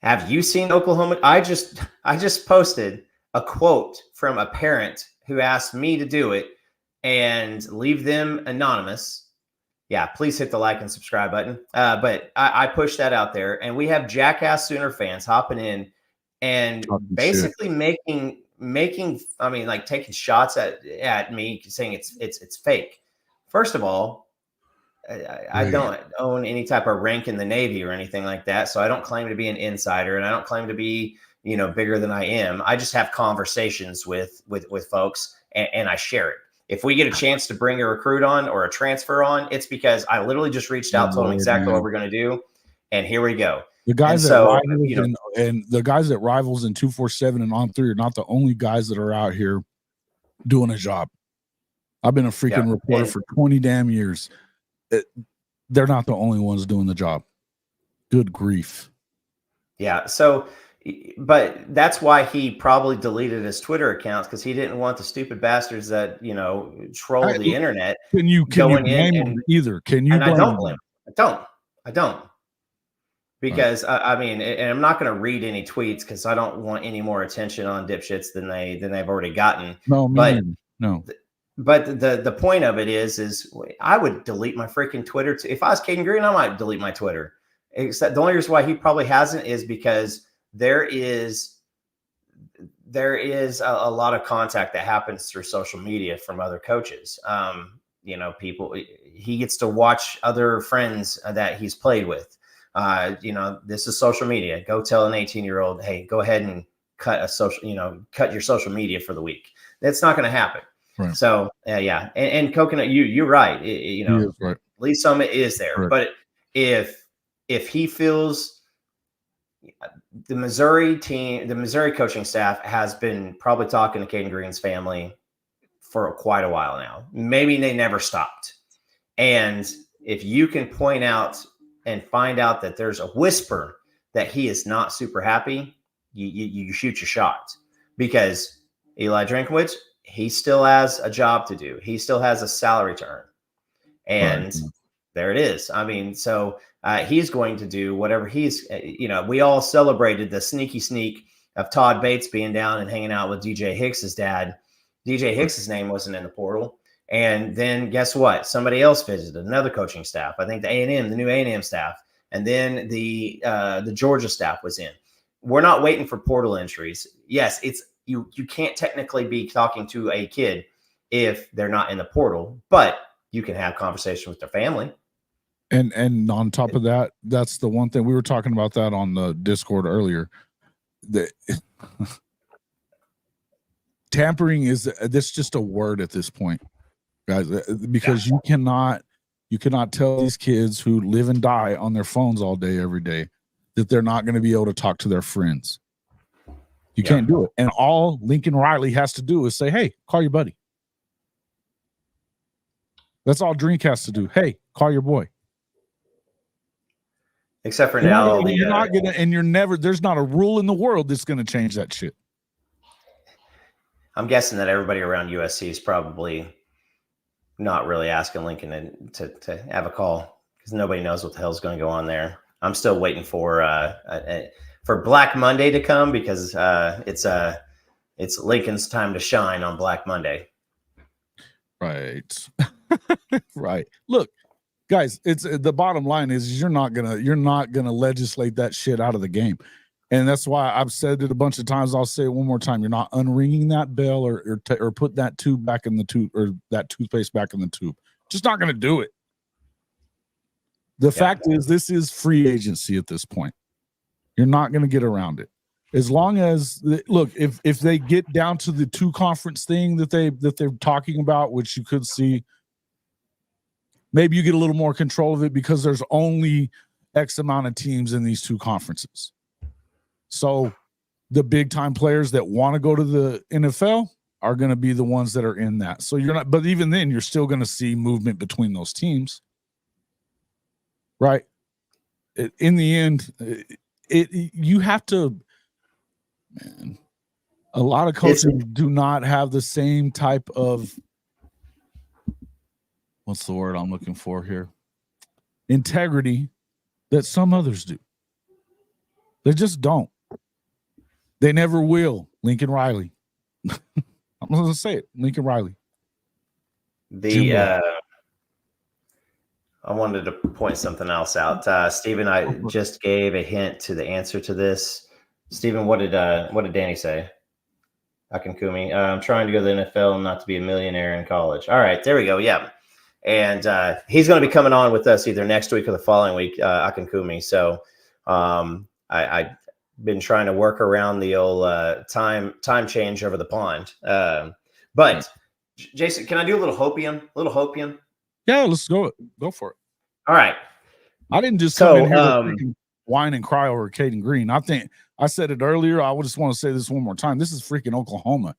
Have you seen Oklahoma? I just posted a quote from a parent who asked me to do it and leave them anonymous. Yeah, please hit the like and subscribe button. But I pushed that out there, and we have jackass Sooner fans hopping in and basically making taking shots at me, saying it's fake. First of all, I don't own any type of rank in the Navy or anything like that, so I don't claim to be an insider, and I don't claim to be bigger than I am. I just have conversations with folks, and I share it. If we get a chance to bring a recruit on or a transfer on, it's because I literally just reached out, told them exactly what we're going to do, and here we go. The guys and the guys at Rivals and 247 and On 3 are not the only guys that are out here doing a job. I've been a freaking reporter for 20 damn years. They're not the only ones doing the job. Good grief. Yeah. So, but that's why he probably deleted his Twitter accounts, because he didn't want the stupid bastards that troll the internet. Can you blame him either? Can you? And I don't blame him. I don't. Because and I'm not going to read any tweets, because I don't want any more attention on dipshits than they've already gotten. No. But the point of it is I would delete my freaking Twitter. If I was Cayden Green, I might delete my Twitter. Except the only reason why he probably hasn't is because there is a lot of contact that happens through social media from other coaches. People, he gets to watch other friends that he's played with. This is social media. Go tell an 18-year-old, hey, go ahead and cut your social media for the week. That's not going to happen. Right. So yeah. And Coconut, you're right. Right. Lee Summit is there, right. But if he feels the Missouri coaching staff has been probably talking to Cayden Green's family for quite a while now. Maybe they never stopped. And if you can point out and find out that there's a whisper that he is not super happy, you shoot your shot, because Eli Drinkwitz, he still has a job to do. He still has a salary to earn. And there it is. I mean, so he's going to do whatever we all celebrated the sneaky sneak of Todd Bates being down and hanging out with DJ Hicks's dad. DJ Hicks's name wasn't in the portal. And then guess what? Somebody else visited, another coaching staff. I think the new A&M staff. And then the Georgia staff was in. We're not waiting for portal entries. Yes, you can't technically be talking to a kid if they're not in the portal, but you can have conversation with their family. And on top of that, that's the one thing we were talking about that on the Discord earlier. Tampering is just a word at this point, guys, because you cannot tell these kids who live and die on their phones all day, every day, that they're not going to be able to talk to their friends. You can't do it. And all Lincoln Riley has to do is say, hey, call your buddy. That's all Drink has to do. Hey, call your boy. Except for now, there's not a rule in the world that's going to change that shit. I'm guessing that everybody around USC is probably not really asking Lincoln to have a call, because nobody knows what the hell's going to go on there. I'm still waiting for Black Monday to come, because it's Lincoln's time to shine on Black Monday. Right. Right. Look, guys, it's the bottom line is you're not gonna legislate that shit out of the game. And that's why I've said it a bunch of times. I'll say it one more time. You're not unringing that bell or put that tube back in the tube, or that toothpaste back in the tube. Just not going to do it. The fact is, this is free agency at this point. You're not going to get around it. As long as if they get down to the 2 conference thing that they're talking about, which you could see, maybe you get a little more control of it, because there's only X amount of teams in these 2 conferences. So the big time players that want to go to the NFL are going to be the ones that are in that. So but even then you're still going to see movement between those teams. Right. In the end, you have to, man, a lot of coaches do not have the same type of, what's the word I'm looking for here? Integrity that some others do. They just don't. They never will. Lincoln Riley. I'm going to say it. Lincoln Riley. I wanted to point something else out. Stephen, I just gave a hint to the answer to this. Stephen, what did Danny say? Akankumi. I'm trying to go to the NFL and not to be a millionaire in college. All right, there we go. Yeah. And he's going to be coming on with us either next week or the following week, Akankumi. So I been trying to work around the old time change over the pond. But Jason, can I do a little hopium? Yeah, let's go for it. All right. I didn't just come in here to whine and cry over Cayden Green. I think I said it earlier. I just want to say this one more time. This is freaking Oklahoma.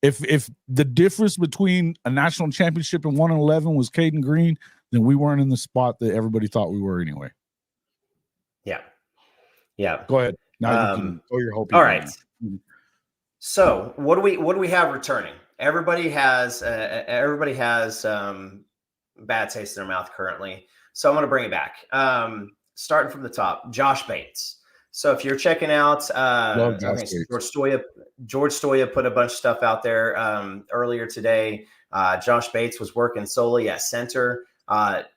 If the difference between a national championship and 1-11 was Cayden Green, then we weren't in the spot that everybody thought we were anyway. Yeah. Go ahead. Now you can go your hope. All right. So what do we have returning? Everybody has bad taste in their mouth currently. So I'm going to bring it back. Starting from the top, Josh Bates. So if you're checking out, George Stoya put a bunch of stuff out there earlier today. Josh Bates was working solely at center.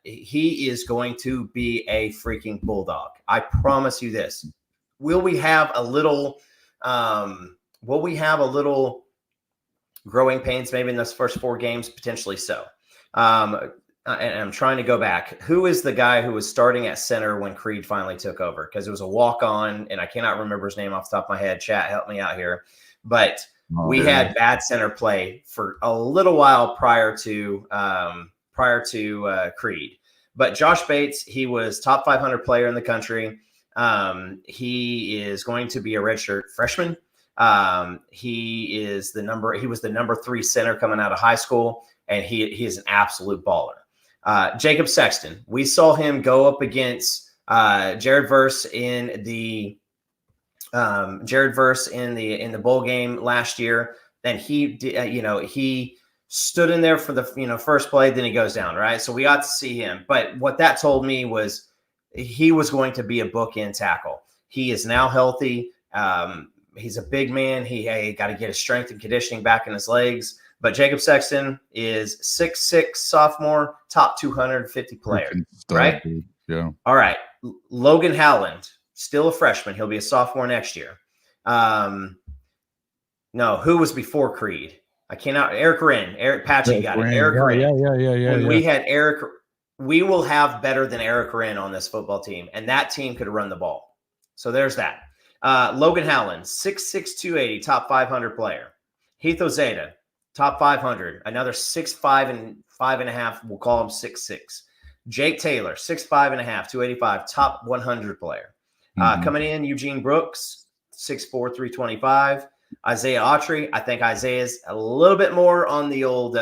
He is going to be a freaking bulldog. I promise you this. Will we have a little growing pains maybe in those first 4 games? Potentially so. And I'm trying to go back. Who is the guy who was starting at center when Creed finally took over? Because it was a walk-on, and I cannot remember his name off the top of my head. Chat, help me out here. But we had bad center play for a little while prior to Creed. But Josh Bates, he was top 500 player in the country. He is going to be a redshirt freshman. He was the number 3 center coming out of high school, and he is an absolute baller. Jacob Sexton, we saw him go up against Jared Verse in the bowl game last year. Then he stood in there for the first play, then he goes down, right? So we got to see him. But what that told me was he was going to be a bookend tackle. He is now healthy. He's a big man. He got to get his strength and conditioning back in his legs. But Jacob Sexton is 6'6", sophomore, top 250 player, right? Dude. Yeah. All right. Logan Howland, still a freshman. He'll be a sophomore next year. No, who was before Creed? I cannot. Eric Wren. Eric Patchy got it. Eric Wren. Yeah. When we had Eric, we will have better than Eric Wren on this football team, and that team could run the ball. So there's that. Logan Howland, 6'6", 280, top 500 player. Heath Ozeda, top 500, another 6'5" and 5.5. We'll call him 6'6". Jake Taylor, 6'5 and a half, 285, top 100 player. Coming in, Eugene Brooks, 6'4", 325. Isaiah Autry, I think Isaiah's a little bit more on the old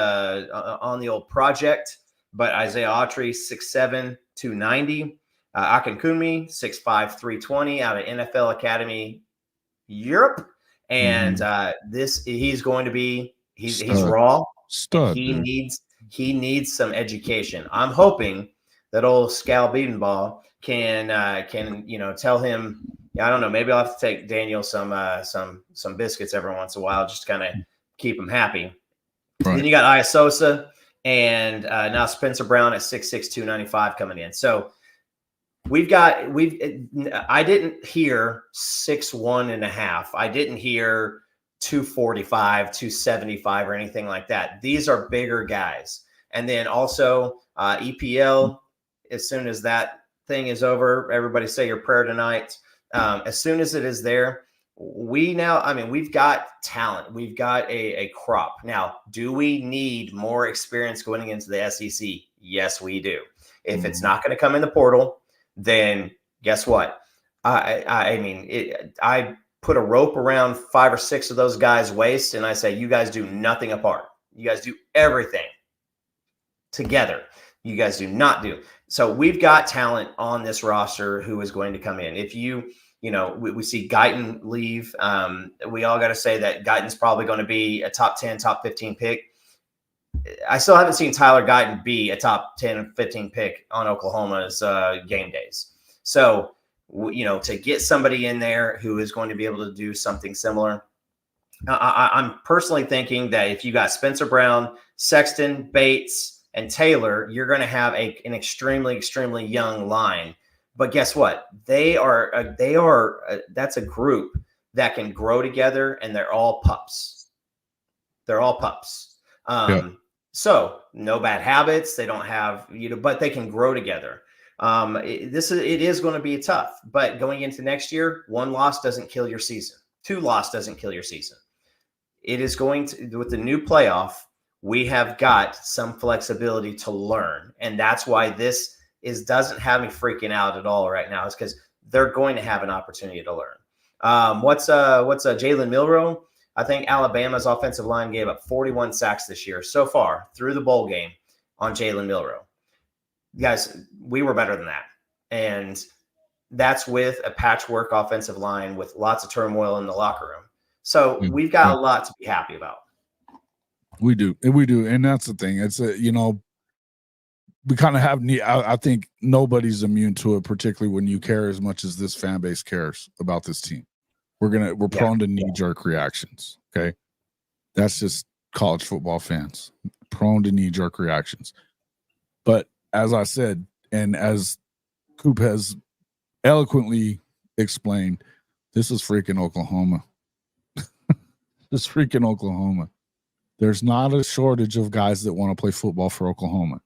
project, but Isaiah Autry, 6'7", 290. Akin Kunmi, 6'5", 320 out of NFL Academy Europe. And he's going to be he's raw. Stud. He needs some education. I'm hoping that old Scal Beatenbaugh can tell him. I don't know. Maybe I'll have to take Daniel some biscuits every once in a while, just to kind of keep him happy. Right. Then you got Iasosa and now Spencer Brown at 6'6", 295 coming in. So I didn't hear 6'1 and a half. I didn't hear 245, 275 or anything like that. These are bigger guys. And then also EPL, as soon as that thing is over, everybody say your prayer tonight. As soon as it is there, we've got talent. We've got a crop. Now, do we need more experience going into the SEC? Yes, we do. If it's not going to come in the portal, then guess what? I put a rope around 5 or 6 of those guys' waist, and I say, you guys do nothing apart. You guys do everything together. You guys do not do. So we've got talent on this roster who is going to come in. If we see Guyton leave. We all got to say that Guyton's probably going to be a top 10, top 15 pick. I still haven't seen Tyler Guyton be a top 10, 15 pick on Oklahoma's game days. So, to get somebody in there who is going to be able to do something similar, I'm personally thinking that if you got Spencer Brown, Sexton, Bates, and Taylor, you're going to have an extremely, extremely young line. But guess what? That's a group that can grow together, and they're all pups. So no bad habits. They don't have, but they can grow together. It is going to be tough, but going into next year, 1 loss doesn't kill your season. 2 loss doesn't kill your season. It is going to, with the new playoff, we have got some flexibility to learn. And that's why this doesn't have me freaking out at all right now. It's because they're going to have an opportunity to learn. What's Jalen Milroe? I think Alabama's offensive line gave up 41 sacks this year so far through the bowl game on Jalen Milroe. Guys, we were better than that. And that's with a patchwork offensive line with lots of turmoil in the locker room. So we've got a lot to be happy about. We do. And that's the thing. It's we kind of have, I think nobody's immune to it, particularly when you care as much as this fan base cares about this team. We're prone to knee-jerk reactions. Okay. That's just college football fans, prone to knee-jerk reactions. But as I said, and as Coop has eloquently explained, this is freaking Oklahoma. This is freaking Oklahoma. There's not a shortage of guys that want to play football for Oklahoma.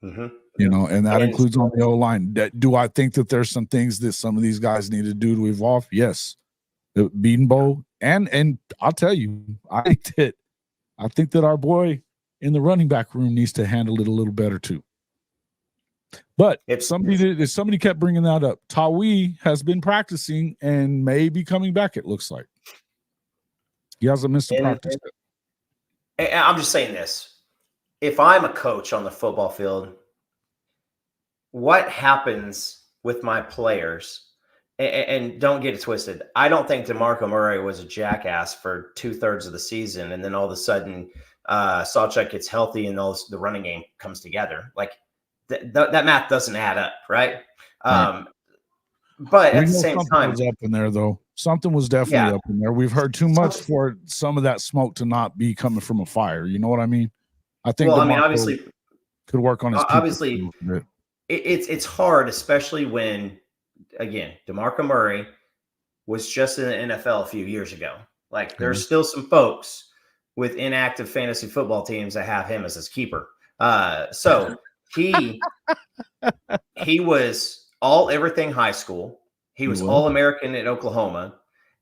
Mm-hmm. You know, and that includes on the O-line. Do I think that there's some things that some of these guys need to do to evolve? Yes. Beatenbow, and I'll tell you, I think that our boy in the running back room needs to handle it a little better too. But if somebody kept bringing that up, Tawi has been practicing and may be coming back. It looks like he hasn't missed a practice. I'm just saying this: if I'm a coach on the football field, what happens with my players? And don't get it twisted. I don't think DeMarco Murray was a jackass for 2/3 of the season, and then all of a sudden, Sawchuk gets healthy, and the running game comes together. Like that math doesn't add up, right? But at the same time, was up in there though. Something was definitely up in there. We've heard too much for some of that smoke to not be coming from a fire. You know what I mean? I think. Well, I mean, obviously, could work on his. Obviously, it's hard, especially when. Again, DeMarco Murray was just in the NFL a few years ago. Like, there's still some folks with inactive fantasy football teams that have him as his keeper. So he was everything high school. He was All-American at Oklahoma.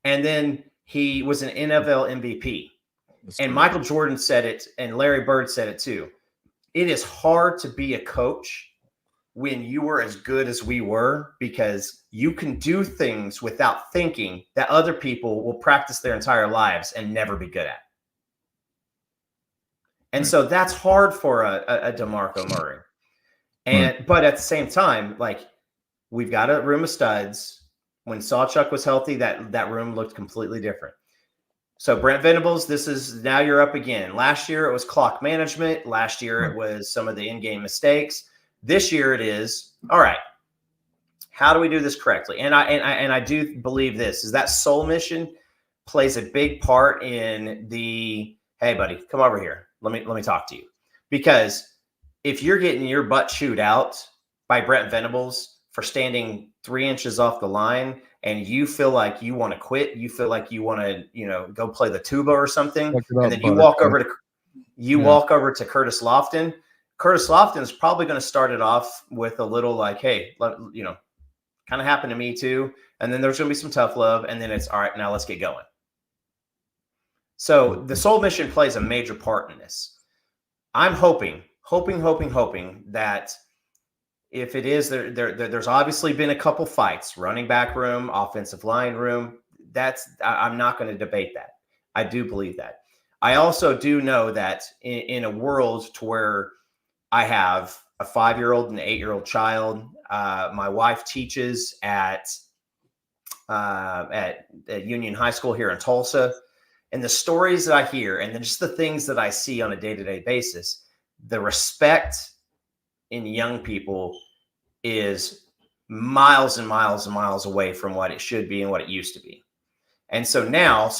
And then he was an NFL MVP. And Michael Jordan said it, and Larry Bird said it too. It is hard to be a coach when you were as good as we were, because you can do things without thinking that other people will practice their entire lives and never be good at. And so that's hard for a DeMarco Murray. But at the same time, like, we've got a room of studs. When Sawchuk was healthy, that room looked completely different. So Brent Venables, now you're up again. Last year it was clock management. Last year it was some of the in-game mistakes. This year it is, all right, how do we do this correctly? And I do believe this is that soul mission plays a big part in the, hey buddy, come over here. Let me talk to you. Because if you're getting your butt chewed out by Brent Venables for standing 3 inches off the line, and you feel like you want to quit, you feel like you want to, go play the tuba or something, and then you walk over to Curtis Lofton. Curtis Lofton is probably going to start it off with a little like, hey, kind of happened to me too. And then there's going to be some tough love. And then it's, all right, now let's get going. So the soul mission plays a major part in this. I'm hoping that if it is, there's obviously been a couple fights, running back room, offensive line room. I'm not going to debate that. I do believe that. I also do know that in a world to where I have a 5-year-old and an 8-year-old child. My wife teaches at Union High School here in Tulsa. And the stories that I hear, and then just the things that I see on a day-to-day basis, the respect in young people is miles and miles and miles away from what it should be and what it used to be. And so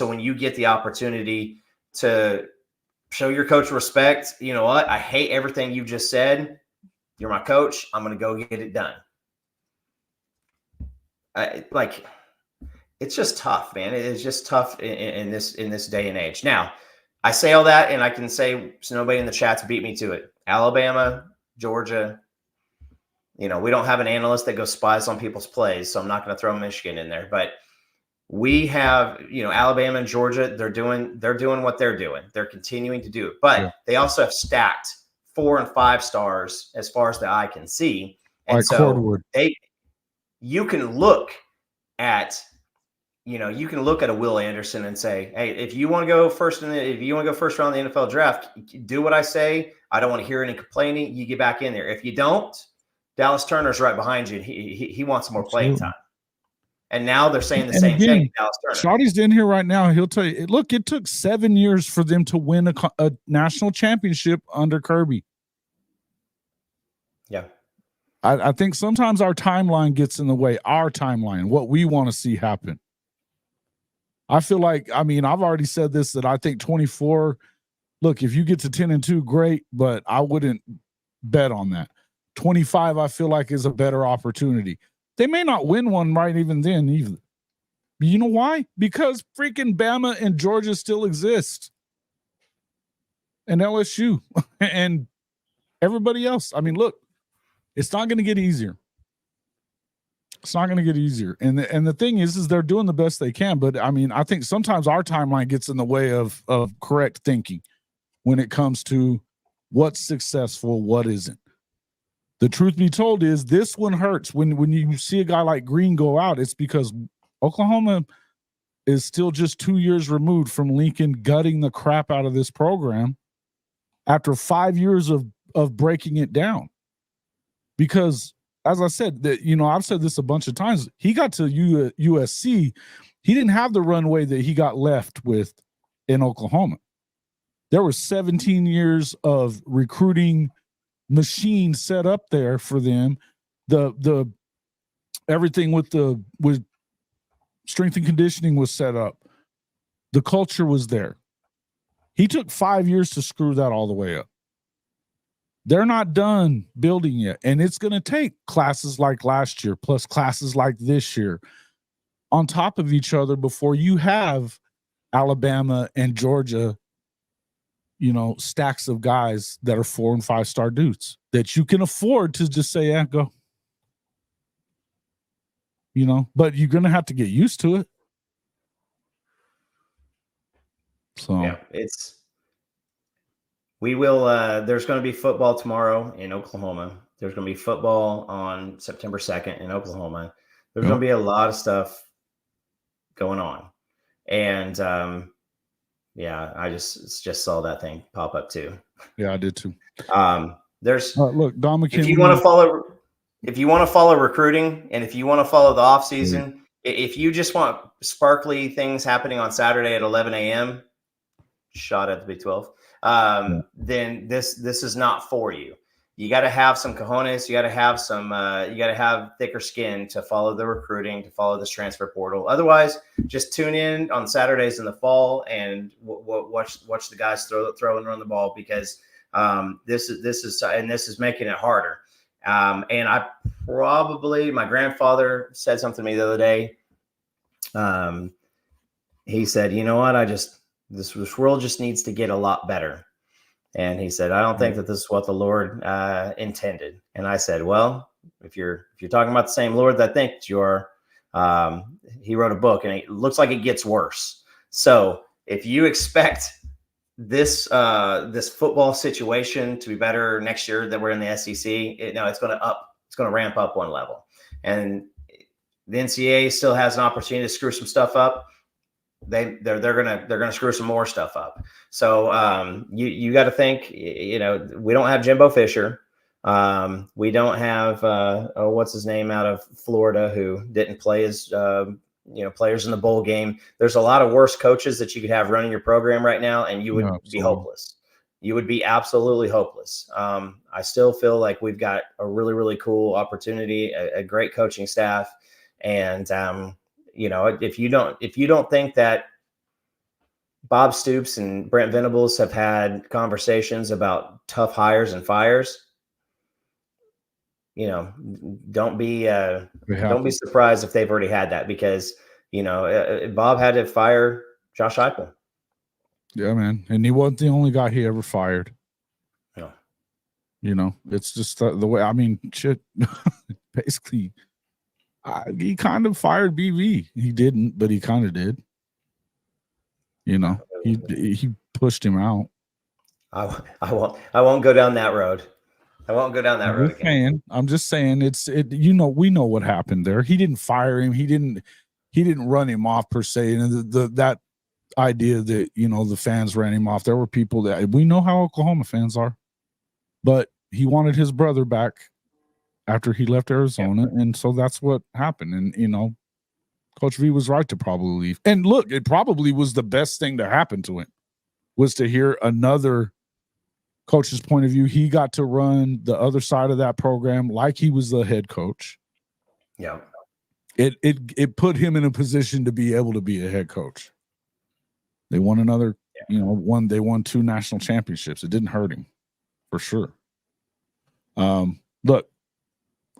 when you get the opportunity to show your coach respect, you know what? I hate everything you just said. You're my coach. I'm going to go get it done. It's just tough, man. It is just tough in this day and age. Now, I say all that, and I can say so nobody in the chat's beat me to it. Alabama, Georgia. We don't have an analyst that goes spies on people's plays, so I'm not going to throw Michigan in there. But we have, Alabama and Georgia, they're doing what they're doing. They're continuing to do it. But they also have stacked 4 and 5 stars as far as the eye can see. And so you can look at a Will Anderson and say, hey, if you want to go first round of the NFL draft, do what I say. I don't want to hear any complaining. You get back in there. If you don't, Dallas Turner's right behind you. He wants more playing time. And now they're saying the same thing. Shawty's in here right now. He'll tell you, look, it took 7 years for them to win a national championship under Kirby. Yeah. I think sometimes our timeline gets in the way, what we want to see happen. I feel like, I've already said this, that I think 24 look, if you get to 10-2, great, but I wouldn't bet on that. 25, I feel like, is a better opportunity. They may not win one right even then either. You know why? Because freaking Bama and Georgia still exist. And LSU and everybody else. I mean, look, it's not going to get easier. It's not going to get easier. And the thing is they're doing the best they can. But, I mean, I think sometimes our timeline gets in the way of correct thinking when it comes to what's successful, what isn't. The truth be told is this one hurts. When you see a guy like Green go out, it's because Oklahoma is still just 2 years removed from Lincoln gutting the crap out of this program after 5 years of breaking it down. Because, as I said, that I've said this a bunch of times, he got to USC, he didn't have the runway that he got left with in Oklahoma. There were 17 years of recruiting machine set up there for them. The everything with strength and conditioning was set up. The culture was there. He took 5 years to screw that all the way up. They're not done building yet. And it's going to take classes like last year plus classes like this year on top of each other before you have Alabama and Georgia, stacks of guys that are 4- and 5-star dudes that you can afford to just say, yeah, go. But you're going to have to get used to it. So yeah, we will, there's going to be football tomorrow in Oklahoma. There's going to be football on September 2nd in Oklahoma. There's going to be a lot of stuff going on. And, I just saw that thing pop up too. Yeah, I did too. There's look, Don McKinley. If you want to follow recruiting, and if you want to follow the off season, if you just want sparkly things happening on Saturday at 11 a.m., shot at the Big 12, then this is not for you. You got to have some cojones. You got to have some. You got to have thicker skin to follow the recruiting, to follow this transfer portal. Otherwise, just tune in on Saturdays in the fall and watch the guys throw and run the ball, because this is making it harder. And my grandfather said something to me the other day. He said, "You know what? This world just needs to get a lot better." And he said, "I don't think that this is what the Lord intended." And I said, "Well, if you're talking about the same Lord that I think you are, he wrote a book, and it looks like it gets worse. So if you expect this football situation to be better next year that we're in the SEC, it's going to ramp up one level, and the NCAA still has an opportunity to screw some stuff up. They're gonna screw some more stuff up. So you got to think. We don't have Jimbo Fisher. We don't have what's his name out of Florida, who didn't play his players in the bowl game. There's a lot of worse coaches that you could have running your program right now, and you would be hopeless. You would be absolutely hopeless. I still feel like we've got a really, really cool opportunity, a great coaching staff, and if you don't think that Bob Stoops and Brent Venables have had conversations about tough hires and fires, don't be surprised if they've already had that, because Bob had to fire Josh Heupel. Yeah, man, and he wasn't the only guy he ever fired. No, it's just the way. I mean, shit. Basically, he kind of fired BV. He didn't, but he kind of did. He pushed him out. I won't go down that road. I won't go down that road again. I'm just saying we know what happened there. He didn't fire him. He didn't run him off per se. And that idea that, the fans ran him off. There were people that we know how Oklahoma fans are, but he wanted his brother back after he left Arizona. Yep. And so that's what happened. And, Coach V was right to probably leave. And look, it probably was the best thing to happen to him, was to hear another coach's point of view. He got to run the other side of that program like he was the head coach. Yeah. It put him in a position to be able to be a head coach. They won another You know, they won 2 national championships. It didn't hurt him, for sure. Look,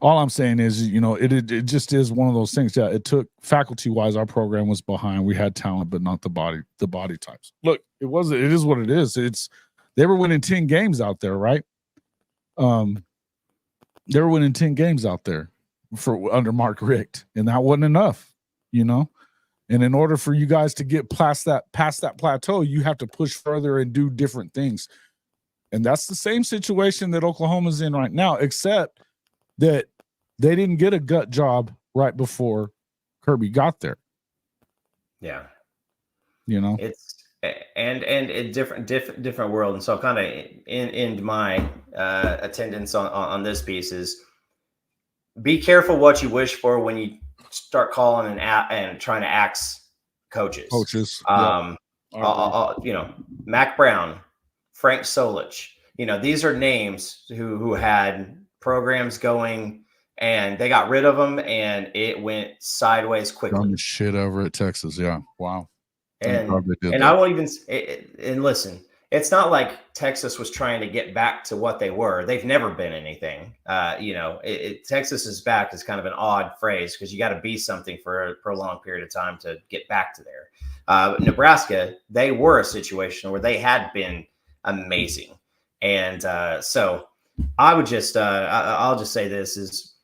all I'm saying is, you know, it just is one of those things. Yeah, it took faculty-wise, our program was behind. We had talent, but not the body types. Look, it is what it is. They were winning 10 games out there, right? They were winning 10 games out there under Mark Richt, and that wasn't enough, you know. And in order for you guys to get past that plateau, you have to push further and do different things. And that's the same situation that Oklahoma's in right now, except that they didn't get a gut job right before Kirby got there. Yeah. You know, it's and a different world. And so kind of in my attendance on this piece is be careful what you wish for when you start calling and trying to axe coaches. Yeah. You know, Mac Brown, Frank Solich, you know, these are names who had programs going and they got rid of them and it went sideways quickly. Done the shit over at Texas. Yeah. Wow. And I won't even, and listen, it's not like Texas was trying to get back to what they were. They've never been anything. You know, Texas is back is kind of an odd phrase because you got to be something for a prolonged period of time to get back to there. Nebraska, they were a situation where they had been amazing. And so I would just, I'll just say this is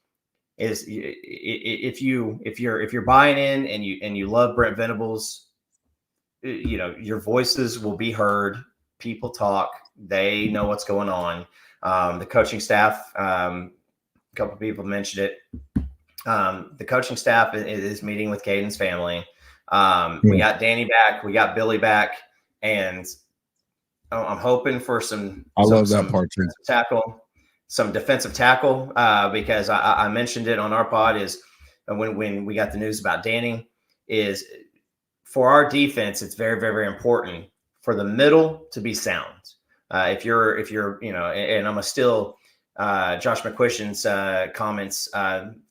if you're buying in and you love Brent Venables, you know, your voices will be heard. People talk. They know what's going on. The coaching staff, a couple of people mentioned it. The coaching staff is meeting with Cayden's family. We got Danny back. We got Billy back. And I'm hoping for some defensive tackle because I mentioned it on our pod is when we got the news about Danny is for our defense, it's very, very, very important for the middle to be sound. If you're, you know, and I'm gonna steal Josh McCuistion's comments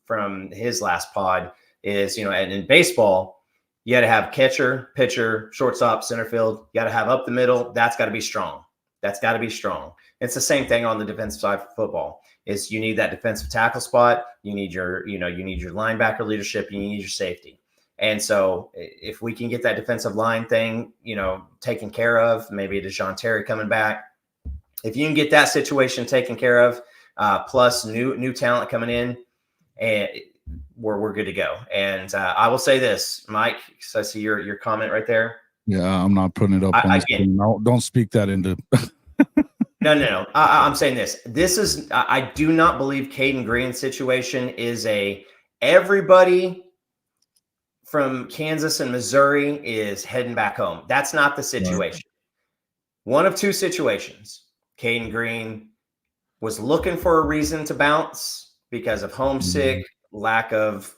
from his last pod is, you know, and in baseball, you got to have catcher, pitcher, shortstop, center field. You got to have up the middle. That's got to be strong. That's got to be strong. It's the same thing on the defensive side for football. Is you need that defensive tackle spot. You need your linebacker leadership. You need your safety. And so if we can get that defensive line thing, you know, taken care of, maybe DeJoun Terry coming back. If you can get that situation taken care of, plus new talent coming in, and we're good to go. And I will say this, Mike, because I see your comment right there. Yeah, I'm not putting it up on the screen. Don't speak that into. No. I'm saying this. This is I do not believe Cayden Green's situation is everybody from Kansas and Missouri is heading back home. That's not the situation. Right. One of two situations. Cayden Green was looking for a reason to bounce because of homesick, lack of,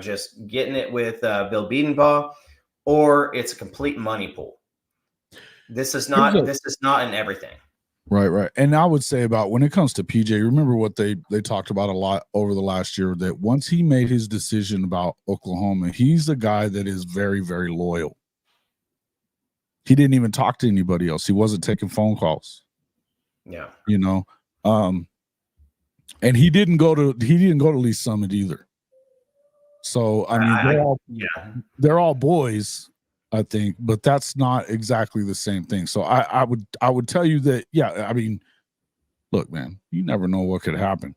just getting it with Bill Biedenbaugh, or it's a complete money pool. This is not in everything. Right. And I would say about when it comes to PJ, remember what they talked about a lot over the last year, that once he made his decision about Oklahoma, he's a guy that is very, very loyal. He didn't even talk to anybody else. He wasn't taking phone calls. Yeah. You know, and he didn't go to Lee Summit either. So I mean, they're all boys, I think, but that's not exactly the same thing. So I would tell you that, yeah, I mean, look, man, you never know what could happen.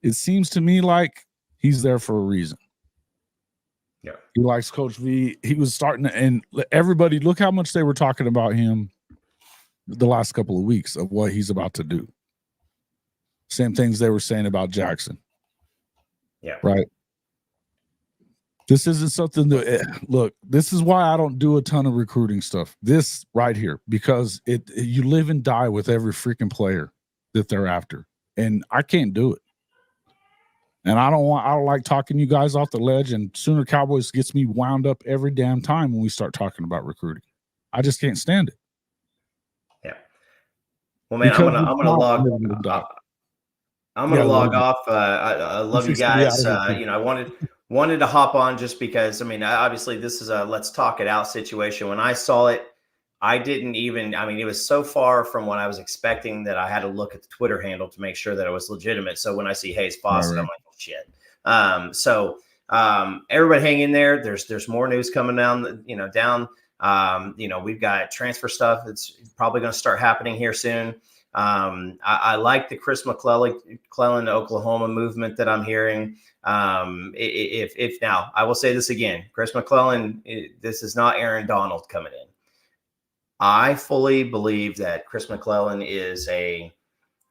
It seems to me like he's there for a reason. Yeah. He likes Coach V. He was starting to, and everybody, look how much they were talking about him the last couple of weeks of what he's about to do. Same things they were saying about Jackson. Yeah. Right. This isn't something that, look, this is why I don't do a ton of recruiting stuff. This right here, because you live and die with every freaking player that they're after. And I can't do it. And I don't like talking you guys off the ledge, and Sooner Cowboys gets me wound up every damn time when we start talking about recruiting. I just can't stand it. Yeah. Well, man, I'm gonna log off. I love you guys. I wanted to hop on just because, I mean, obviously this is a let's talk it out situation. When I saw it, I didn't even, I mean, it was so far from what I was expecting that I had to look at the Twitter handle to make sure that it was legitimate. So when I see Hayes Fawcett, I'm like, oh, shit. Everybody hang in there. There's more news coming down, we've got transfer stuff that's probably going to start happening here soon. I like the Chris McClellan to Oklahoma movement that I'm hearing. If now I will say this again, Chris McClellan, this is not Aaron Donald coming in. I fully believe that Chris McClellan is a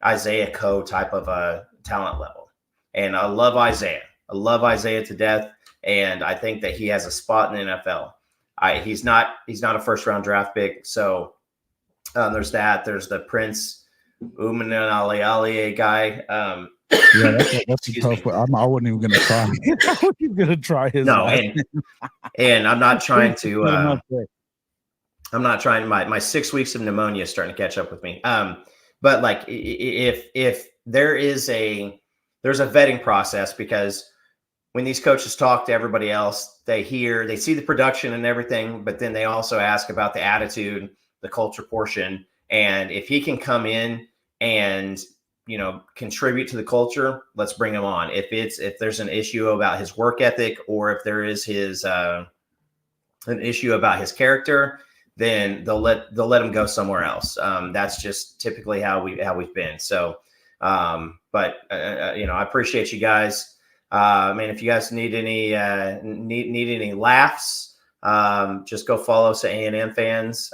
Isaiah Coe type of a talent level. And I love Isaiah. I love Isaiah to death. And I think that he has a spot in the NFL. He's not a first round draft pick. So there's that. There's the Prince Umanale guy. That's a tough one. I wasn't even going to try. I wasn't even going to try his. No, and I'm not trying to. I'm not trying. My 6 weeks of pneumonia is starting to catch up with me. But like, if there's a vetting process, because when these coaches talk to everybody else, they see the production and everything, but then they also ask about the attitude, the culture portion, and if he can come in and contribute to the culture, let's bring him on. If there's an issue about his work ethic, or if there is an issue about his character, then they'll let him go somewhere else. That's just typically how we've been. So, I appreciate you guys. If you guys need any laughs, just go follow us at A&M fans,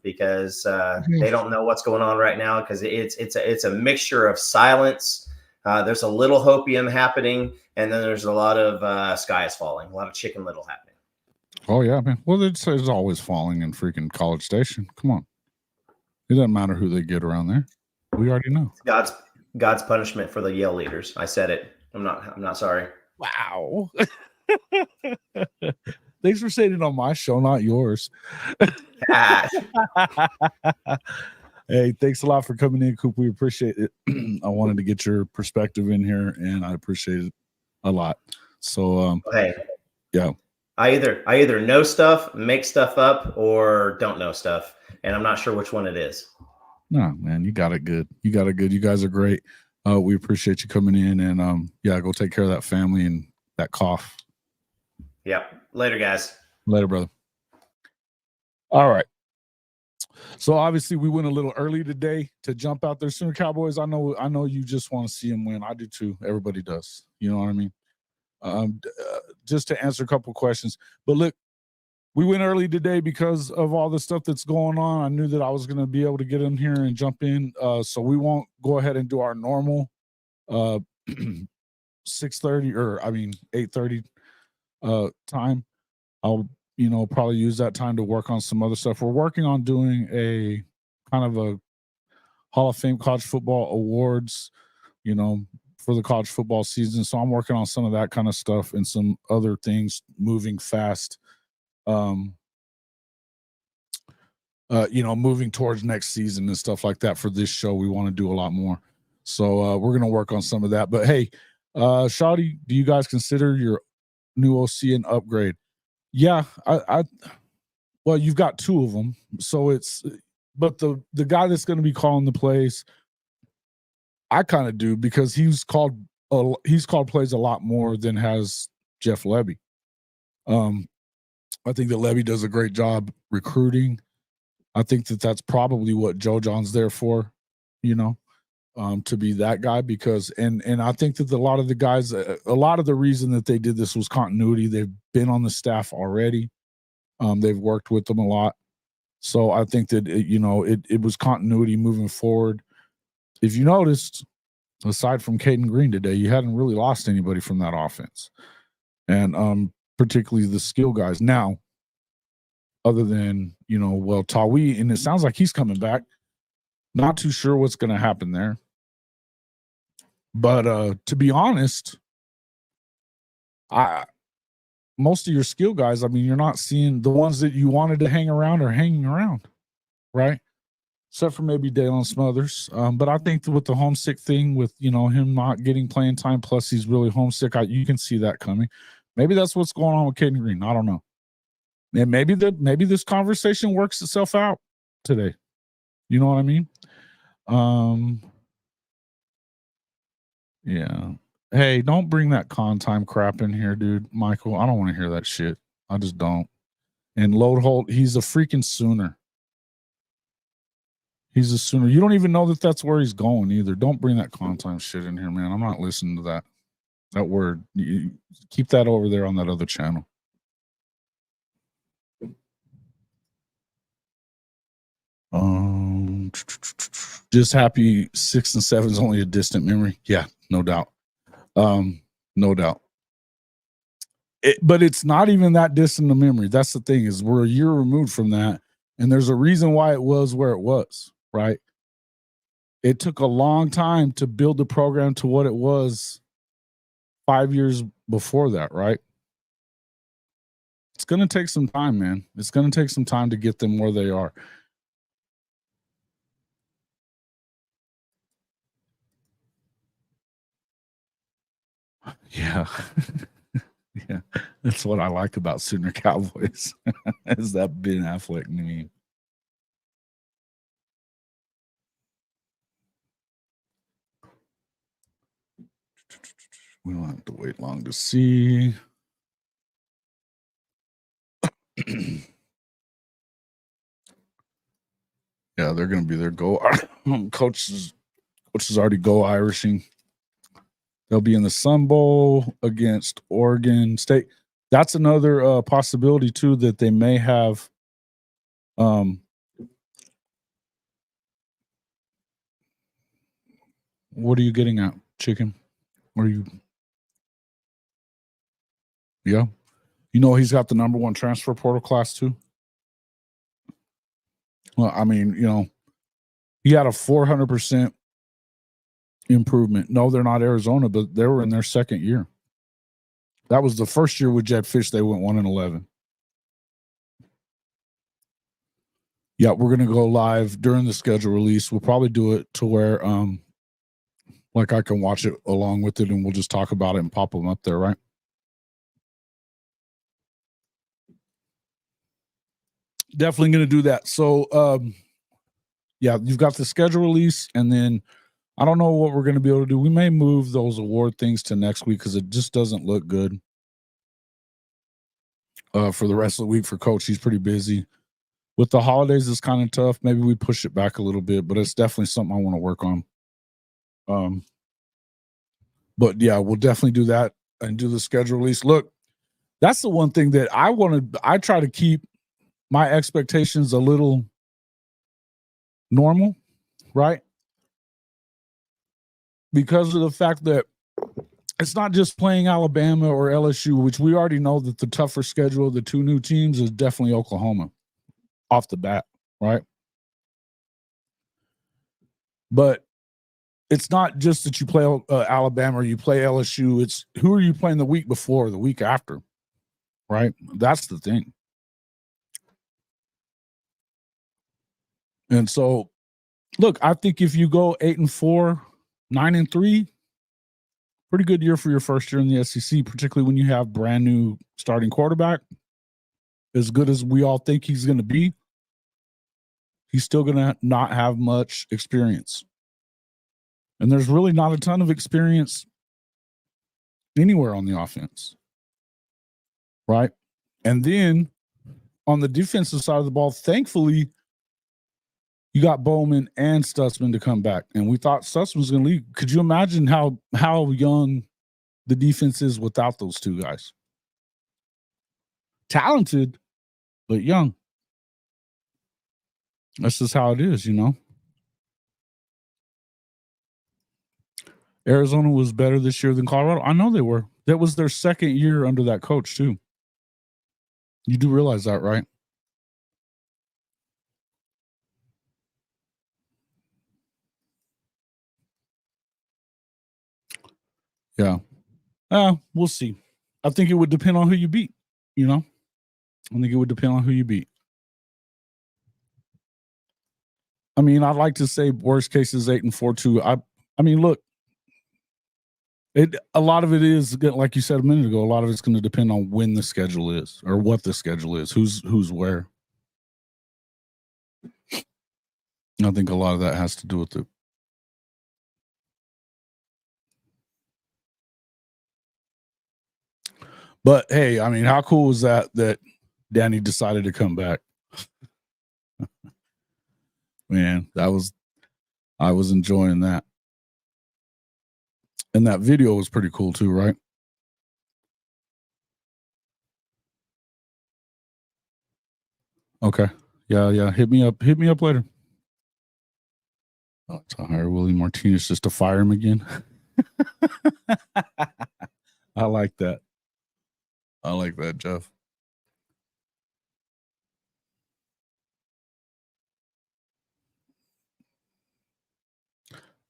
because they don't know what's going on right now, because it's a mixture of silence. There's a little hopium happening, and then there's a lot of sky is falling, a lot of Chicken Little happening. Oh yeah, man. Well, it's always falling in freaking College Station. Come on, it doesn't matter who they get around there. We already know. God's punishment for the Yale leaders. I said it. I'm not sorry. Wow. Thanks for saying it on my show, not yours. Hey, thanks a lot for coming in, Coop. We appreciate it. I wanted to get your perspective in here, and I appreciate it a lot. So, yeah. I either know stuff, make stuff up, or don't know stuff, and I'm not sure which one it is. No, man, you got it good. You guys are great. We appreciate you coming in, and go take care of that family and that cough. Yep. Later, guys. Later, brother. All right. So obviously we went a little early today to jump out there. Sooner Cowboys, I know you just want to see them win. I do too. Everybody does. You know what I mean? Just to answer a couple questions. But look, we went early today because of all the stuff that's going on. I knew that I was going to be able to get in here and jump in. So we won't go ahead and do our normal 6:30 or 8:30 time. I'll probably use that time to work on some other stuff. We're working on doing a kind of a Hall of Fame college football awards, for the college football season. So I'm working on some of that kind of stuff and some other things moving fast. Moving towards next season and stuff like that. For this show, we want to do a lot more. So we're going to work on some of that. But hey, Shawty, do you guys consider your new OC an upgrade? Yeah, well, you've got two of them. So but the guy that's going to be calling the plays, I kind of do, because he's called plays a lot more than has Jeff Lebby. I think that Lebby does a great job recruiting. I think that that's probably what Joe John's there for, to be that guy, because and I think that a lot of the guys, a lot of the reason that they did this was continuity. They've been on the staff already. They've worked with them a lot. So I think that it was continuity moving forward. If you noticed, aside from Cayden Green today, you hadn't really lost anybody from that offense, and particularly the skill guys. Now, other than Tawi, and it sounds like he's coming back. Not too sure what's going to happen there. But to be honest, most of your skill guys, you're not seeing the ones that you wanted to hang around are hanging around, right? Except for maybe Dalen Smothers. But I think that with the homesick thing, with him not getting playing time, plus he's really homesick, you can see that coming. Maybe that's what's going on with Cayden Green. I don't know. And maybe this conversation works itself out. today. You know what I mean? Yeah. Hey, don't bring that con time crap in here, dude. Michael, I don't want to hear that shit. I just don't. And Load Holt, he's a freaking Sooner. He's a Sooner. You don't even know that that's where he's going either. Don't bring that con time shit in here, man. I'm not listening to that word. You keep that over there on that other channel. Just happy 6 and 7 is only a distant memory. Yeah, no doubt. No doubt. But it's not even that distant a memory. That's the thing, is we're a year removed from that, and there's a reason why it was where it was, right? It took a long time to build the program to what it was 5 years before that, right? It's going to take some time, man. It's going to take some time to get them where they are. Yeah. Yeah. That's what I like about Sooner Cowboys. Is that Ben Affleck meme. We don't have to wait long to see. Yeah, they're going to be their go. Coach is already go Irishing. They'll be in the Sun Bowl against Oregon State. That's another possibility too, that they may have. What are you getting at, chicken? Are you? Yeah, you know he's got the #1 transfer portal class too. Well, I mean, you know, he had a 400% improvement. No, they're not Arizona, but they were in their second year. That was the first year with Jedd Fisch. They went 1-11. Yeah, we're gonna go live during the schedule release. We'll probably do it to where, like I can watch it along with it, and we'll just talk about it and pop them up there, right? Definitely gonna do that. So, yeah, you've got the schedule release, and then I don't know what we're going to be able to do. We may move those award things to next week because it just doesn't look good for the rest of the week for Coach. He's pretty busy. With the holidays, it's kind of tough. Maybe we push it back a little bit, but it's definitely something I want to work on. But yeah, we'll definitely do that and do the schedule release. Look, that's the one thing that I try to keep my expectations a little normal, right? Because of the fact that it's not just playing Alabama or LSU, which we already know that the tougher schedule of the two new teams is definitely Oklahoma off the bat, right? But it's not just that you play Alabama or you play LSU. It's who are you playing the week before or the week after, right? That's the thing. And so, look, I think if you go 8-4, 9-3, pretty good year for your first year in the SEC, particularly when you have brand new starting quarterback. As good as we all think he's going to be, he's still going to not have much experience. And there's really not a ton of experience anywhere on the offense, right? And then on the defensive side of the ball, thankfully, you got Bowman and Stutzman to come back. And we thought Stutzman was going to leave. Could you imagine how young the defense is without those two guys? Talented, but young. That's just how it is, you know. Arizona was better this year than Colorado. I know they were. That was their second year under that coach, too. You do realize that, right? Yeah. We'll see. I think it would depend on who you beat, you know? I think it would depend on who you beat. I mean, I'd like to say worst case is 8-4 too. I mean, look, a lot of it is, like you said a minute ago, a lot of it's going to depend on when the schedule is or what the schedule is, who's where. I think a lot of that has to do with it. But hey, I mean, how cool was that Danny decided to come back? Man, I was enjoying that. And that video was pretty cool too, right? Okay. Yeah. Hit me up later. Oh, to hire Willie Martinez just to fire him again. I like that. I like that, Jeff.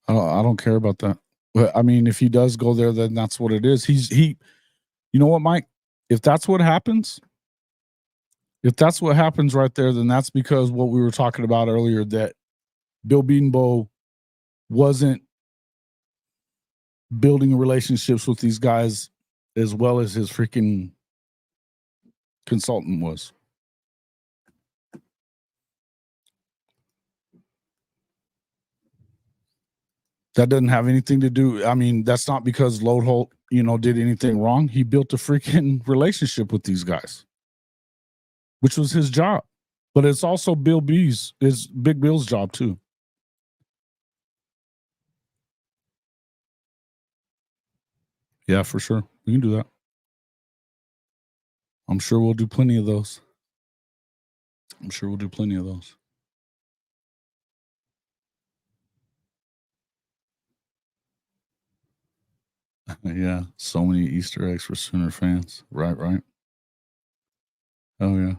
I don't care about that. But I mean, if he does go there, then that's what it is. You know what, Mike? If that's what happens right there, then that's because what we were talking about earlier, that Bill Bedenbaugh wasn't building relationships with these guys as well as his freaking consultant was. That doesn't have anything to do. I mean, that's not because Lodeholt, did anything wrong. He built a freaking relationship with these guys, which was his job. But it's also Big Bill's job too. Yeah, for sure. We can do that. I'm sure we'll do plenty of those. Yeah, so many Easter eggs for Sooner fans. Right. Oh, yeah.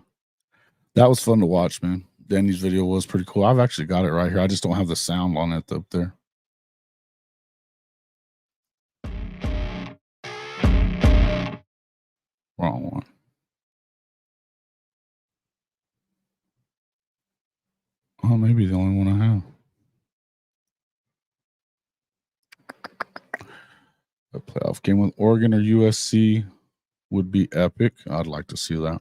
That was fun to watch, man. Danny's video was pretty cool. I've actually got it right here. I just don't have the sound on it up there. Wrong one. Oh, maybe the only one I have. A playoff game with Oregon or USC would be epic. I'd like to see that.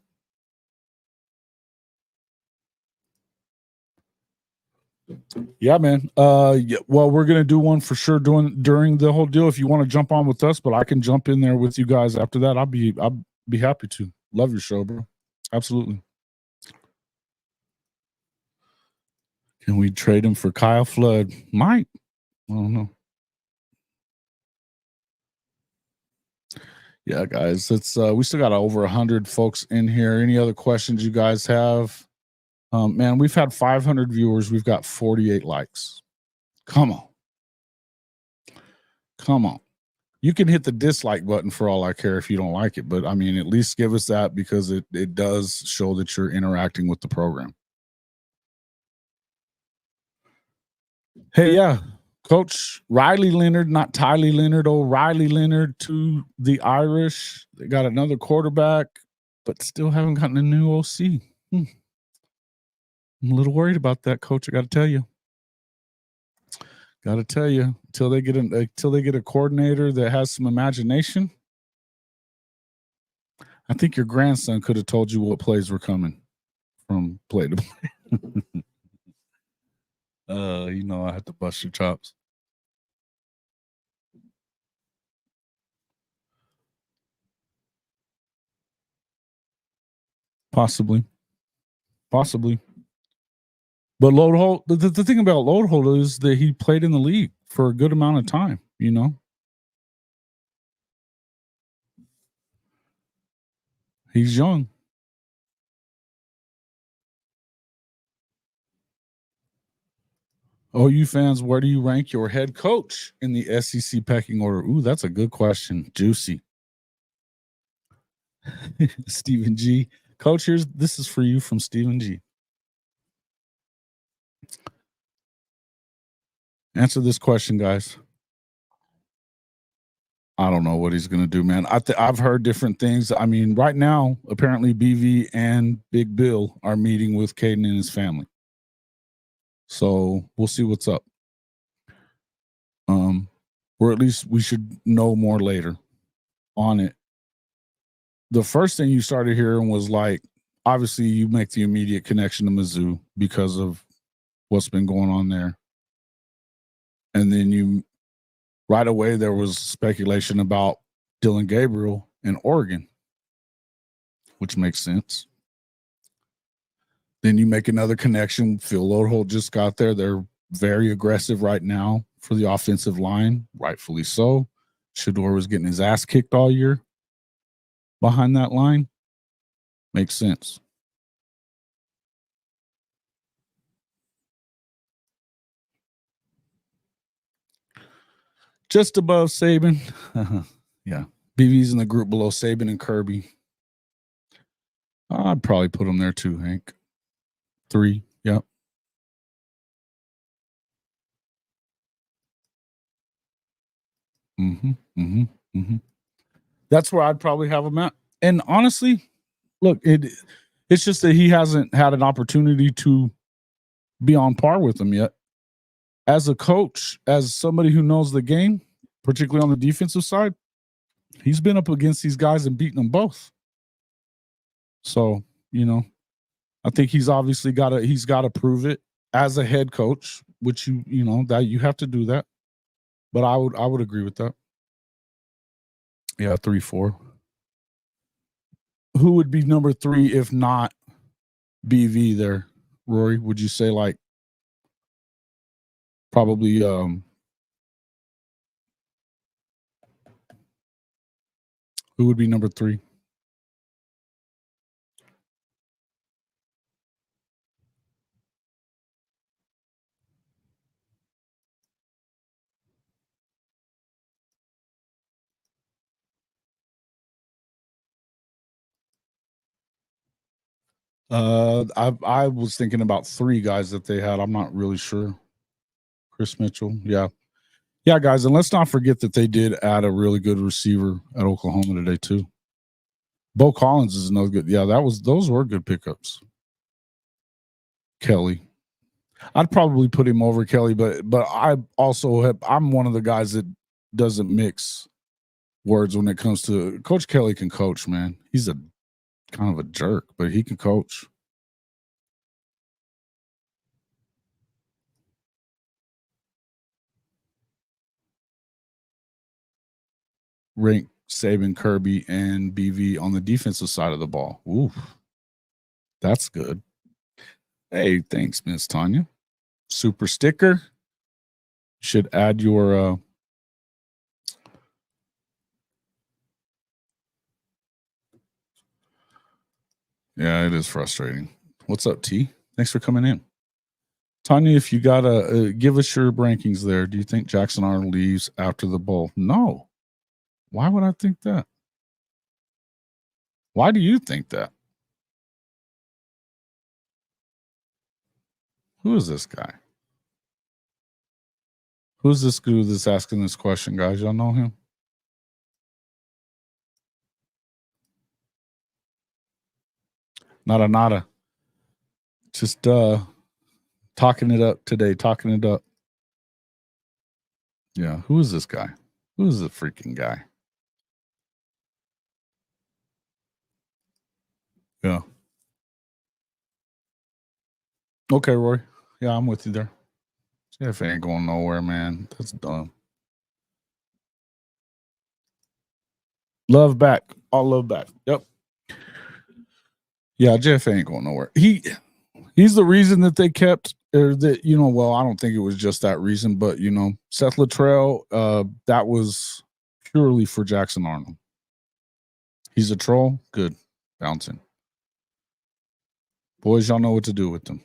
Yeah, man. Yeah, well, we're gonna do one for sure during the whole deal. If you want to jump on with us, but I can jump in there with you guys after that. I'll be happy to. Love your show, bro. Absolutely. Can we trade him for Kyle Flood? Might. I don't know. Yeah, guys, it's we still got over 100 folks in here. Any other questions you guys have? Man, we've had 500 viewers. We've got 48 likes. Come on. You can hit the dislike button for all I care if you don't like it, but I mean, at least give us that because it does show that you're interacting with the program. Hey, yeah. Coach Riley Leonard, not Tylee Leonard. Riley Leonard to the Irish. They got another quarterback, but still haven't gotten a new OC. I'm a little worried about that, Coach. I got to tell you. Until they get a coordinator that has some imagination. I think your grandson could have told you what plays were coming from play to play. I had to bust your chops. Possibly. But Lodeholt, the thing about Lodeholt is that he played in the league for a good amount of time, He's young. OU fans, where do you rank your head coach in the SEC pecking order? Ooh, that's a good question. Juicy. Stephen G. Coach, this is for you from Stephen G. Answer this question, guys. I don't know what he's going to do, man. I've heard different things. I mean, right now, apparently BV and Big Bill are meeting with Cayden and his family. So we'll see what's up. Or at least we should know more later on it. The first thing you started hearing was like, obviously you make the immediate connection to Mizzou because of what's been going on there. And then right away, there was speculation about Dylan Gabriel in Oregon, which makes sense. Then you make another connection. Phil Lodeholt just got there. They're very aggressive right now for the offensive line, rightfully so. Shedeur was getting his ass kicked all year behind that line. Makes sense. Just above Saban. Yeah. BV's in the group below Saban and Kirby. I'd probably put him there too, Hank. 3. Yep. That's where I'd probably have him at. And honestly, look, it's just that he hasn't had an opportunity to be on par with them yet. As a coach, as somebody who knows the game, particularly on the defensive side, he's been up against these guys and beaten them both. So, I think he's obviously got to prove it as a head coach, which that you have to do that. But I would agree with that. Yeah, 3-4. Who would be number 3 if not BV there, Rory? Would you say like probably who would be number 3? I was thinking about 3 guys that they had. I'm not really sure. Chris Mitchell, yeah, guys, and let's not forget that they did add a really good receiver at Oklahoma today too. Bo Collins is another good. Yeah, those were good pickups. Kelly, I'd probably put him over Kelly, but I also I'm one of the guys that doesn't mix words when it comes to Coach Kelly. Can coach, man. He's a kind of a jerk, but he can coach. Rank Saban, Kirby, and BV on the defensive side of the ball. Ooh, that's good. Hey, thanks, Miss Tanya. Super sticker. Should add your yeah, it is frustrating. What's up, T? Thanks for coming in. Tanya, if you gotta give us your rankings there, do you think Jackson Arnold leaves after the bowl? No. Why would I think that? Why do you think that? Who is this guy? Who's this guru that's asking this question, guys? Y'all know him? Nada. Just talking it up today, talking it up. Yeah, who is this guy? Who is the freaking guy? Yeah. Okay, Roy. Yeah, I'm with you there. Jeff ain't going nowhere, man. That's dumb. Love back. All love back. Yep. Yeah, Jeff ain't going nowhere. He's the reason that they kept, or that, well, I don't think it was just that reason, but, Seth Luttrell, that was purely for Jackson Arnold. He's a troll. Good. Bouncing. Boys, y'all know what to do with them.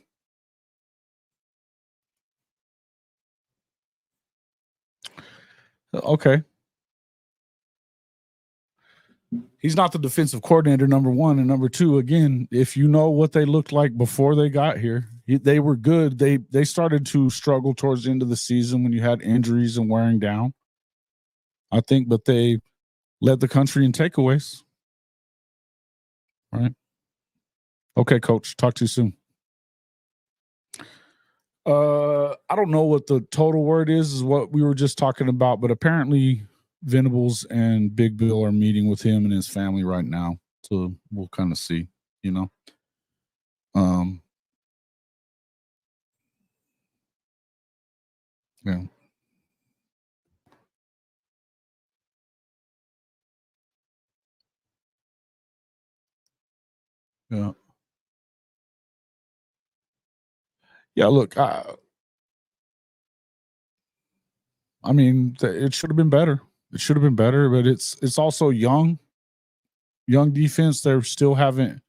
Okay. He's not the defensive coordinator, number 1. And number 2, again, if you know what they looked like before they got here, they were good. They started to struggle towards the end of the season when you had injuries and wearing down, I think, but they led the country in takeaways. Right. Okay, Coach. Talk to you soon. I don't know what the total word is what we were just talking about, but apparently Venables and Big Bill are meeting with him and his family right now. So we'll kind of see, Yeah. Yeah. Yeah. Look, I mean, it should have been better. It should have been better, but it's also young defense. They still haven't,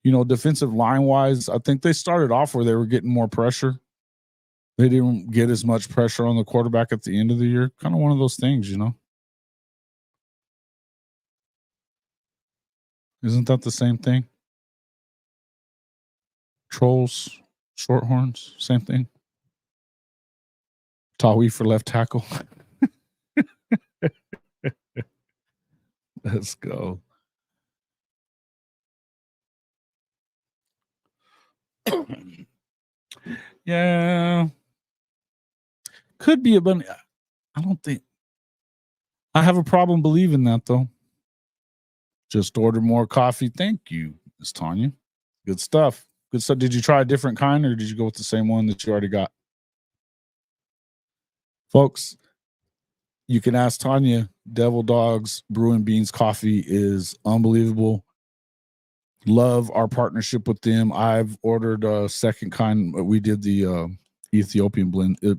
defensive line wise. I think they started off where they were getting more pressure. They didn't get as much pressure on the quarterback at the end of the year. Kind of one of those things, Isn't that the same thing? Trolls, Shorthorns, same thing. Tawi for left tackle. Let's go. Yeah. Could be a bunny. I don't think I have a problem believing that though. Just order more coffee. Thank you, Miss Tanya. Good stuff. Good stuff. Did you try a different kind or did you go with the same one that you already got? Folks, you can ask Tanya. DevilDog's Brew and Beans coffee is unbelievable. Love our partnership with them. I've ordered a second kind. We did the Ethiopian blend. It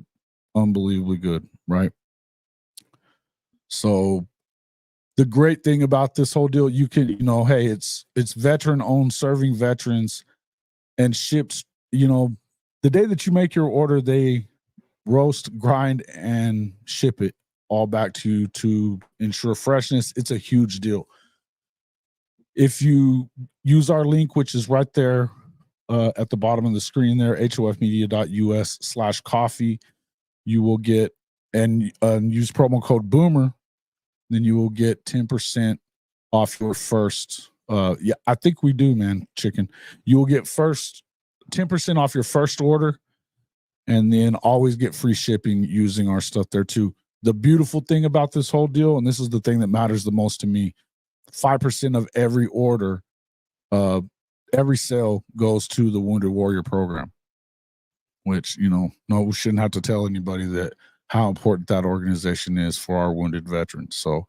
unbelievably good, right? So the great thing about this whole deal, you can, hey, it's veteran owned, serving veterans, and ships. The day that you make your order, they roast, grind, and ship it all back to you to ensure freshness. It's a huge deal. If you use our link, which is right there at the bottom of the screen there, hofmedia.us/coffee, you will get, and use promo code Boomer, then you will get 10% off your first. Yeah, I think we do, man, chicken. You will get 10% off your first order, and then always get free shipping using our stuff there too. The beautiful thing about this whole deal, and this is the thing that matters the most to me, 5% of every order, every sale goes to the Wounded Warrior program, which, no, we shouldn't have to tell anybody that how important that organization is for our wounded veterans. So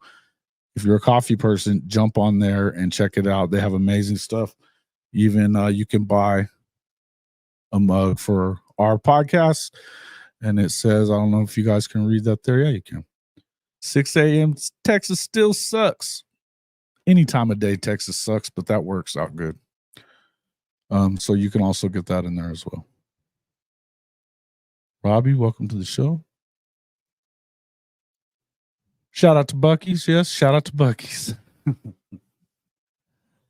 if you're a coffee person, jump on there and check it out. They have amazing stuff. Even you can buy a mug for our podcast, and it says, I don't know if you guys can read that there. Yeah, you can. 6 a.m. Texas still sucks. Any time of day, Texas sucks, but that works out good. So you can also get that in there as well. Robbie, welcome to the show. Shout out to Buc-ee's. Yes, shout out to Buc-ee's.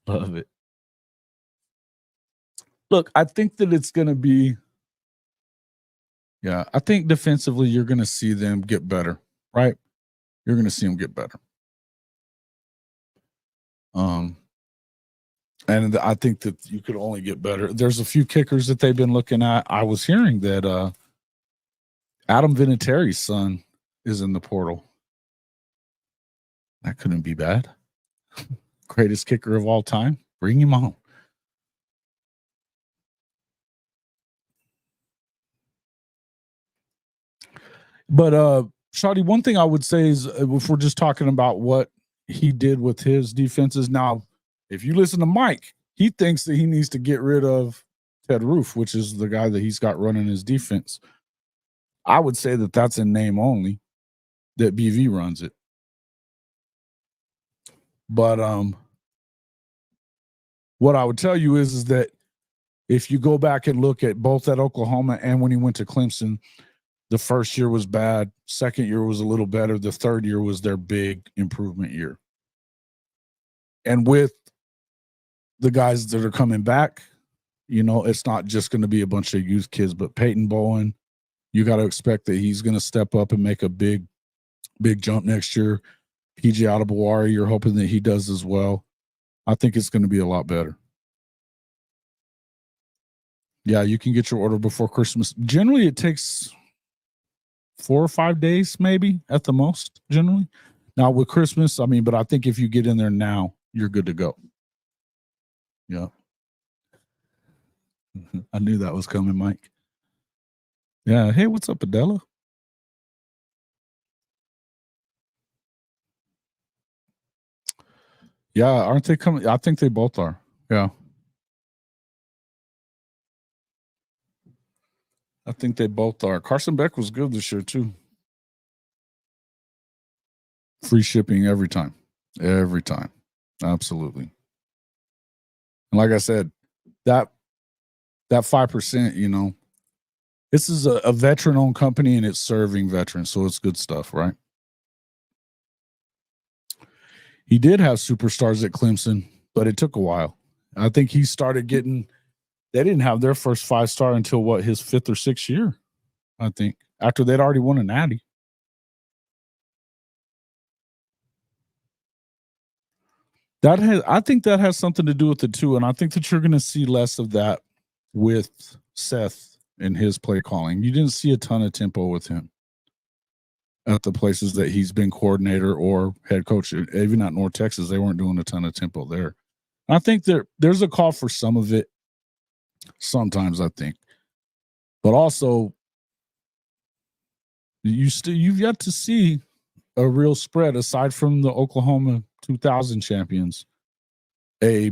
Love it. Look, I think that it's going to be, I think defensively you're going to see them get better, right? You're going to see them get better. And I think that you could only get better. There's a few kickers that they've been looking at. I was hearing that Adam Vinatieri's son is in the portal. That couldn't be bad. Greatest kicker of all time. Bring him on. But Shawty, one thing I would say is if we're just talking about what he did with his defenses. Now, if you listen to Mike, he thinks that he needs to get rid of Ted Roof, which is the guy that he's got running his defense. I would say that that's in name only, that BV runs it. But what I would tell you is that if you go back and look at both at Oklahoma and when he went to Clemson, the first year was bad. Second year was a little better. The third year was their big improvement year. And with the guys that are coming back, it's not just going to be a bunch of youth kids, but Peyton Bowen, you got to expect that he's going to step up and make a big jump next year. PJ Adebawari, you're hoping that he does as well. I think it's going to be a lot better. Yeah, you can get your order before Christmas. Generally, it takes 4 or 5 days, maybe at the most, generally. Now, with Christmas, but I think if you get in there now, you're good to go. Yeah. I knew that was coming, Mike. Yeah. Hey, what's up, Adela? Yeah, aren't they coming? I think they both are. Yeah. I think they both are. Carson Beck was good this year, too. Free shipping every time. Every time. Absolutely. And like I said, that 5%, you know, this is a veteran-owned company and it's serving veterans, so it's good stuff, right? He did have superstars at Clemson, but it took a while. I think he started getting – they didn't have their first 5-star until, what, his 5th or 6th year, I think, after they'd already won a natty. I think that has something to do with it, too, and I think that you're going to see less of that with Seth and his play calling. You didn't see a ton of tempo with him at the places that he's been coordinator or head coach. Even at North Texas, they weren't doing a ton of tempo there. I think there's a call for some of it sometimes, I think. But also, you've yet to see a real spread aside from the Oklahoma 2000 champions, a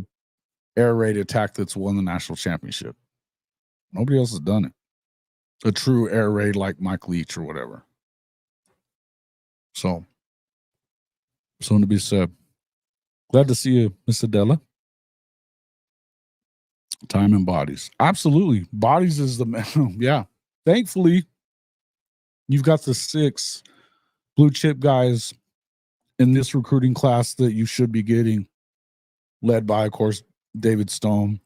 air raid attack that's won the national championship. Nobody else has done it. A true air raid like Mike Leach or whatever. So, something to be said. Glad to see you, Miss Adela. Time and bodies. Absolutely. Bodies is the yeah. Thankfully, you've got the 6 blue chip guys in this recruiting class that you should be getting, led by, of course, David Stone,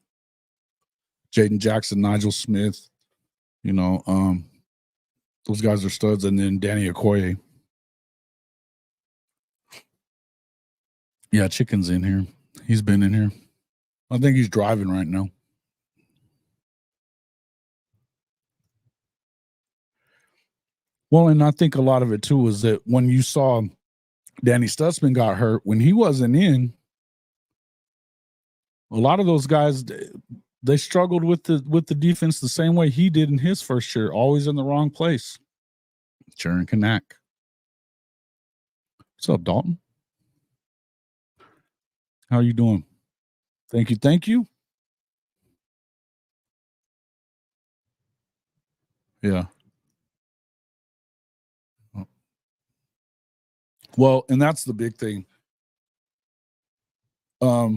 Jaden Jackson, Nigel Smith. You know, those guys are studs. And then Danny Okoye. Yeah, Chicken's in here. He's been in here. I think he's driving right now. Well, and I think a lot of it, too, was that when you saw Danny Stutzman got hurt, when he wasn't in, a lot of those guys, they struggled with the defense the same way he did in his first year, always in the wrong place. Sharon Kanak. What's up, Dalton? How you doing? Thank you. Yeah. Well, and that's the big thing. At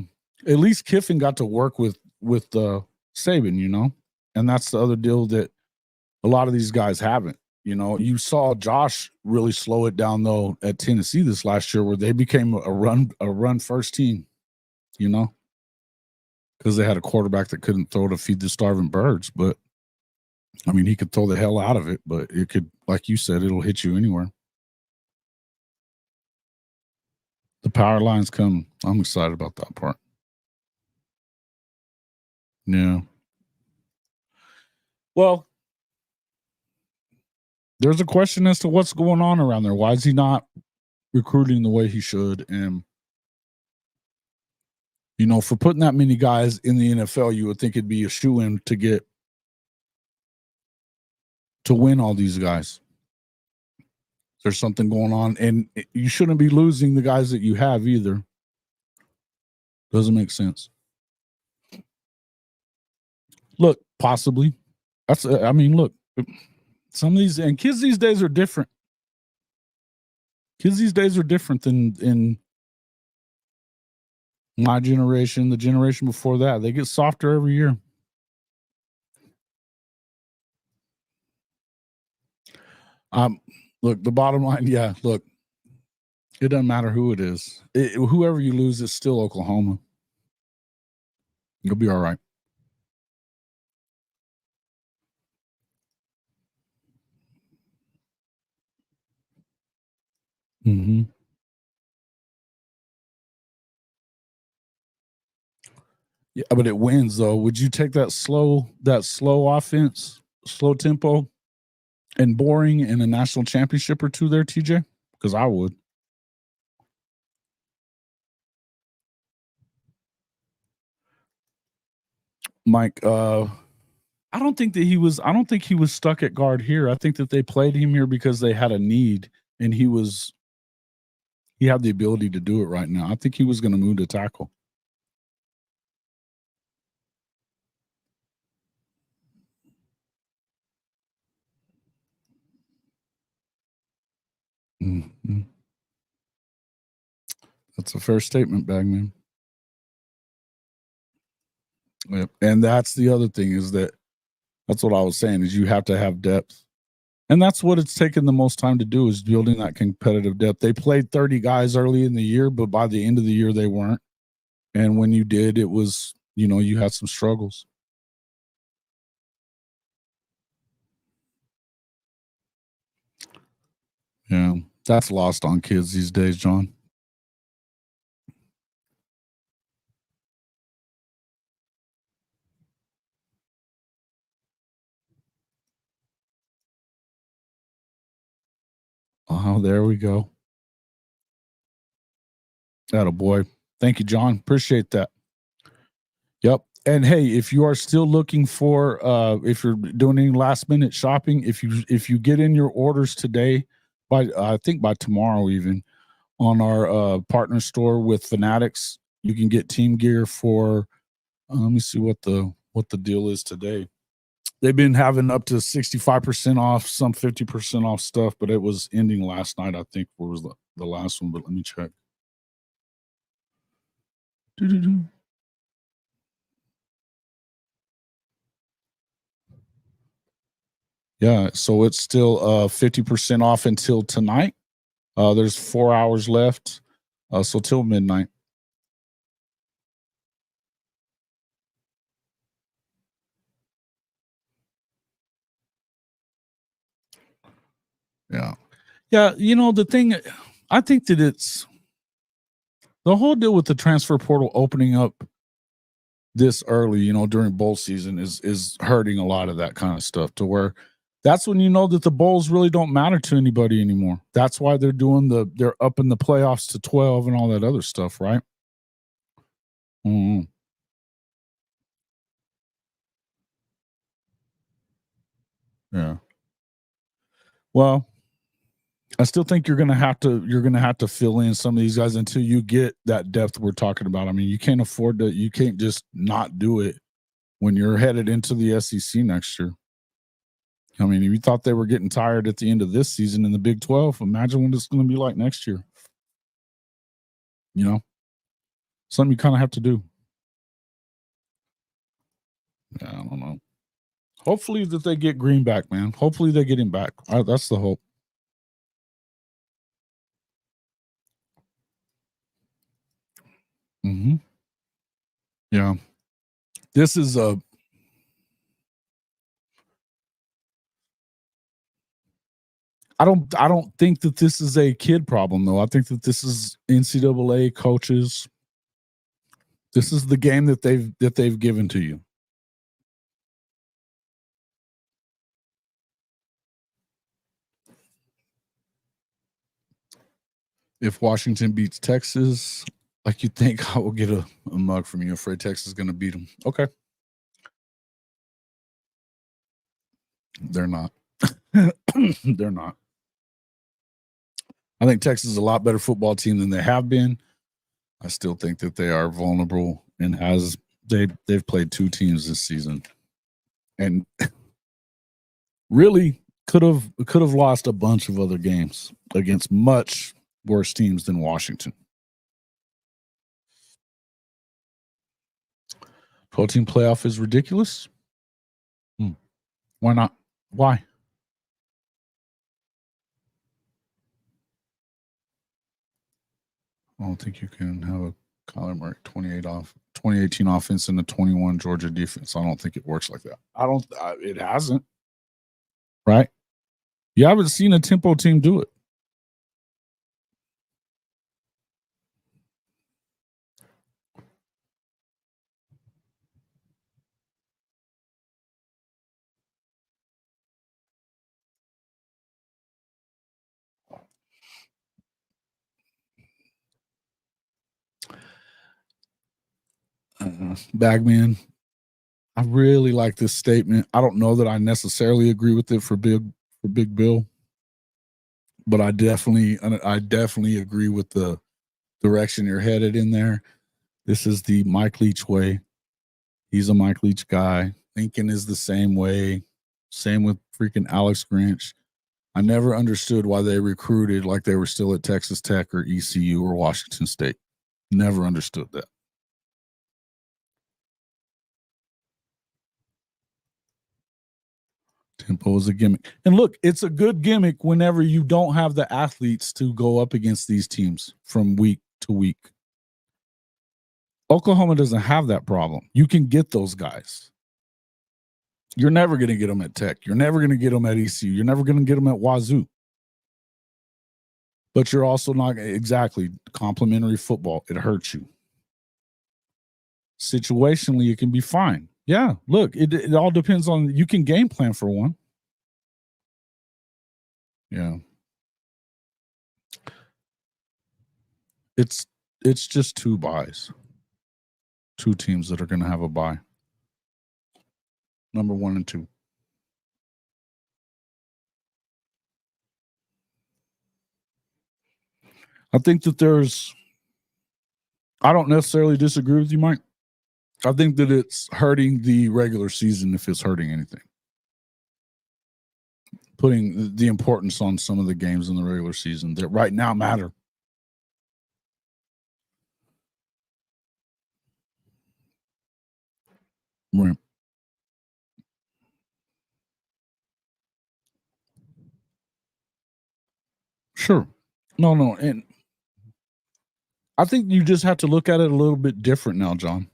least Kiffin got to work with Saban, you know, and that's the other deal that a lot of these guys haven't. You know, you saw Josh really slow it down though at Tennessee this last year, where they became a run first team. You know, because they had a quarterback that couldn't throw to feed the starving birds. But I mean, he could throw the hell out of it, but it could, like you said, it'll hit you anywhere. The power lines come. I'm excited about that part. Yeah. Well, there's a question as to what's going on around there. Why is he not recruiting the way he should? And, you know, for putting that many guys in the NFL, you would think it'd be a shoo-in to win all these guys. There's something going on, and you shouldn't be losing the guys that you have either. Doesn't make sense. Look, possibly. Look, some of these, and kids these days are different. Kids these days are different than in my generation, the generation before that. They get softer every year. Look, the bottom line, yeah, look, it doesn't matter who it is. Whoever you lose, it's still Oklahoma. You'll be all right. Mm-hmm. Yeah, but it wins though. Would you take that slow offense, slow tempo, and boring in a national championship or two there, TJ? Because I would. Mike, I don't think he was stuck at guard here. I think that they played him here because they had a need, and he was he had the ability to do it right now. I think he was going to move to tackle. Mm-hmm. That's a fair statement, Bagman. Yep. And that's the other thing is that's what I was saying is you have to have depth. And that's what it's taken the most time to do is building that competitive depth. They played 30 guys early in the year, but by the end of the year, they weren't. And when you did, it was, you had some struggles. Yeah, that's lost on kids these days, John. Oh, there we go. Attaboy. Thank you, John. Appreciate that. Yep. And hey, if you are still looking for if you're doing any last minute shopping, if you get in your orders today, I think by tomorrow even, on our partner store with Fanatics, you can get team gear for let me see what the deal is today. They've been having up to 65% off, some 50% off stuff, but it was ending last night, I think, was the last one, but let me check. Doo-doo-doo. Yeah, so it's still 50% off until tonight. There's 4 hours left, so till midnight. Yeah. Yeah, the thing, I think that it's the whole deal with the transfer portal opening up this early, during bowl season is hurting a lot of that kind of stuff to where that's when you know that the bowls really don't matter to anybody anymore. That's why they're up in the playoffs to 12 and all that other stuff, right? Mm-hmm. Yeah. Well, I still think you're gonna have to fill in some of these guys until you get that depth we're talking about. I mean, you can't afford to. You can't just not do it when you're headed into the SEC next year. I mean, if you thought they were getting tired at the end of this season in the Big 12, imagine what it's going to be like next year. Something you kind of have to do. Yeah, I don't know. Hopefully that they get Green back, man. Hopefully they get him back. That's the hope. Mm-hmm. Yeah. This is I don't think that this is a kid problem though. I think that this is NCAA coaches. This is the game that they've given to you. If Washington beats Texas, like you think I will get a mug from you. Afraid Texas is going to beat them. Okay. They're not. They're not. I think Texas is a lot better football team than they have been. I still think that they are vulnerable and they've played two teams this season and really could have lost a bunch of other games against much worse teams than Washington. 12-team playoff is ridiculous. Why not? Why? I don't think you can have a Kyler Murray 2018 offense and the 21 Georgia defense. I don't think it works like that. It hasn't. Right? You haven't seen a tempo team do it. Bagman, I really like this statement. I don't know that I necessarily agree with it for Big Bill, But I definitely agree with the direction you're headed in there. This is the Mike Leach way. He's a Mike Leach guy. Lincoln is the same way. Same with freaking Alex Grinch. I never understood why they recruited like they were still at Texas Tech or ECU or Washington State. Never understood that. Tempo is a gimmick. And look, it's a good gimmick whenever you don't have the athletes to go up against these teams from week to week. Oklahoma doesn't have that problem. You can get those guys. You're never going to get them at Tech. You're never going to get them at ECU. You're never going to get them at Wazoo. But you're also not exactly complimentary football. It hurts you. Situationally, it can be fine. Yeah, look, it all depends on, you can game plan for one. Yeah. It's just 2 buys. 2 teams that are going to have a bye. Number 1 and 2. I think that I don't necessarily disagree with you, Mike. I think that it's hurting the regular season if it's hurting anything. Putting the importance on some of the games in the regular season that right now matter. Right. Sure. No. And I think you just have to look at it a little bit different now, John.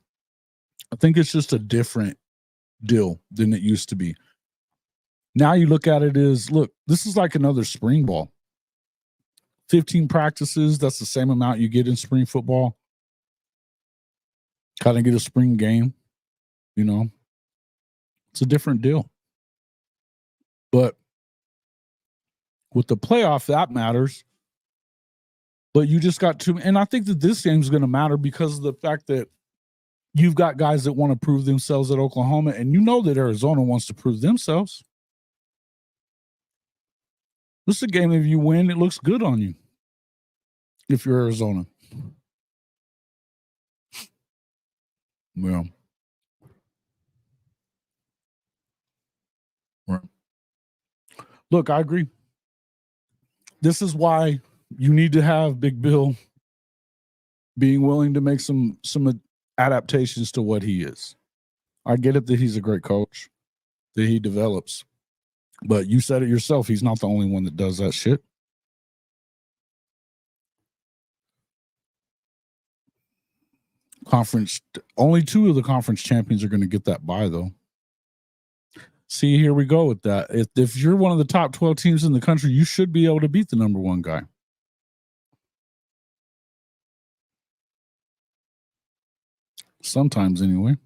I think it's just a different deal than it used to be. Now you look at it as, look, this is like another spring ball. 15 practices, that's the same amount you get in spring football. Kind of get a spring game, you know. It's a different deal. But with the playoff, that matters. But you just got to, and I think that this game is going to matter because of the fact that you've got guys that want to prove themselves at Oklahoma, and you know that Arizona wants to prove themselves. This is a game, if you win, it looks good on you. If you're Arizona. Well. Right. Look, I agree. This is why you need to have Big Bill being willing to make some adaptations to what he is. I get it that he's a great coach, that he develops. But you said it yourself, he's not the only one that does that shit. Only 2 of the conference champions are going to get that bye, though. See, here we go with that. If you're one of the top 12 teams in the country, you should be able to beat the number 1 guy. Sometimes, anyway.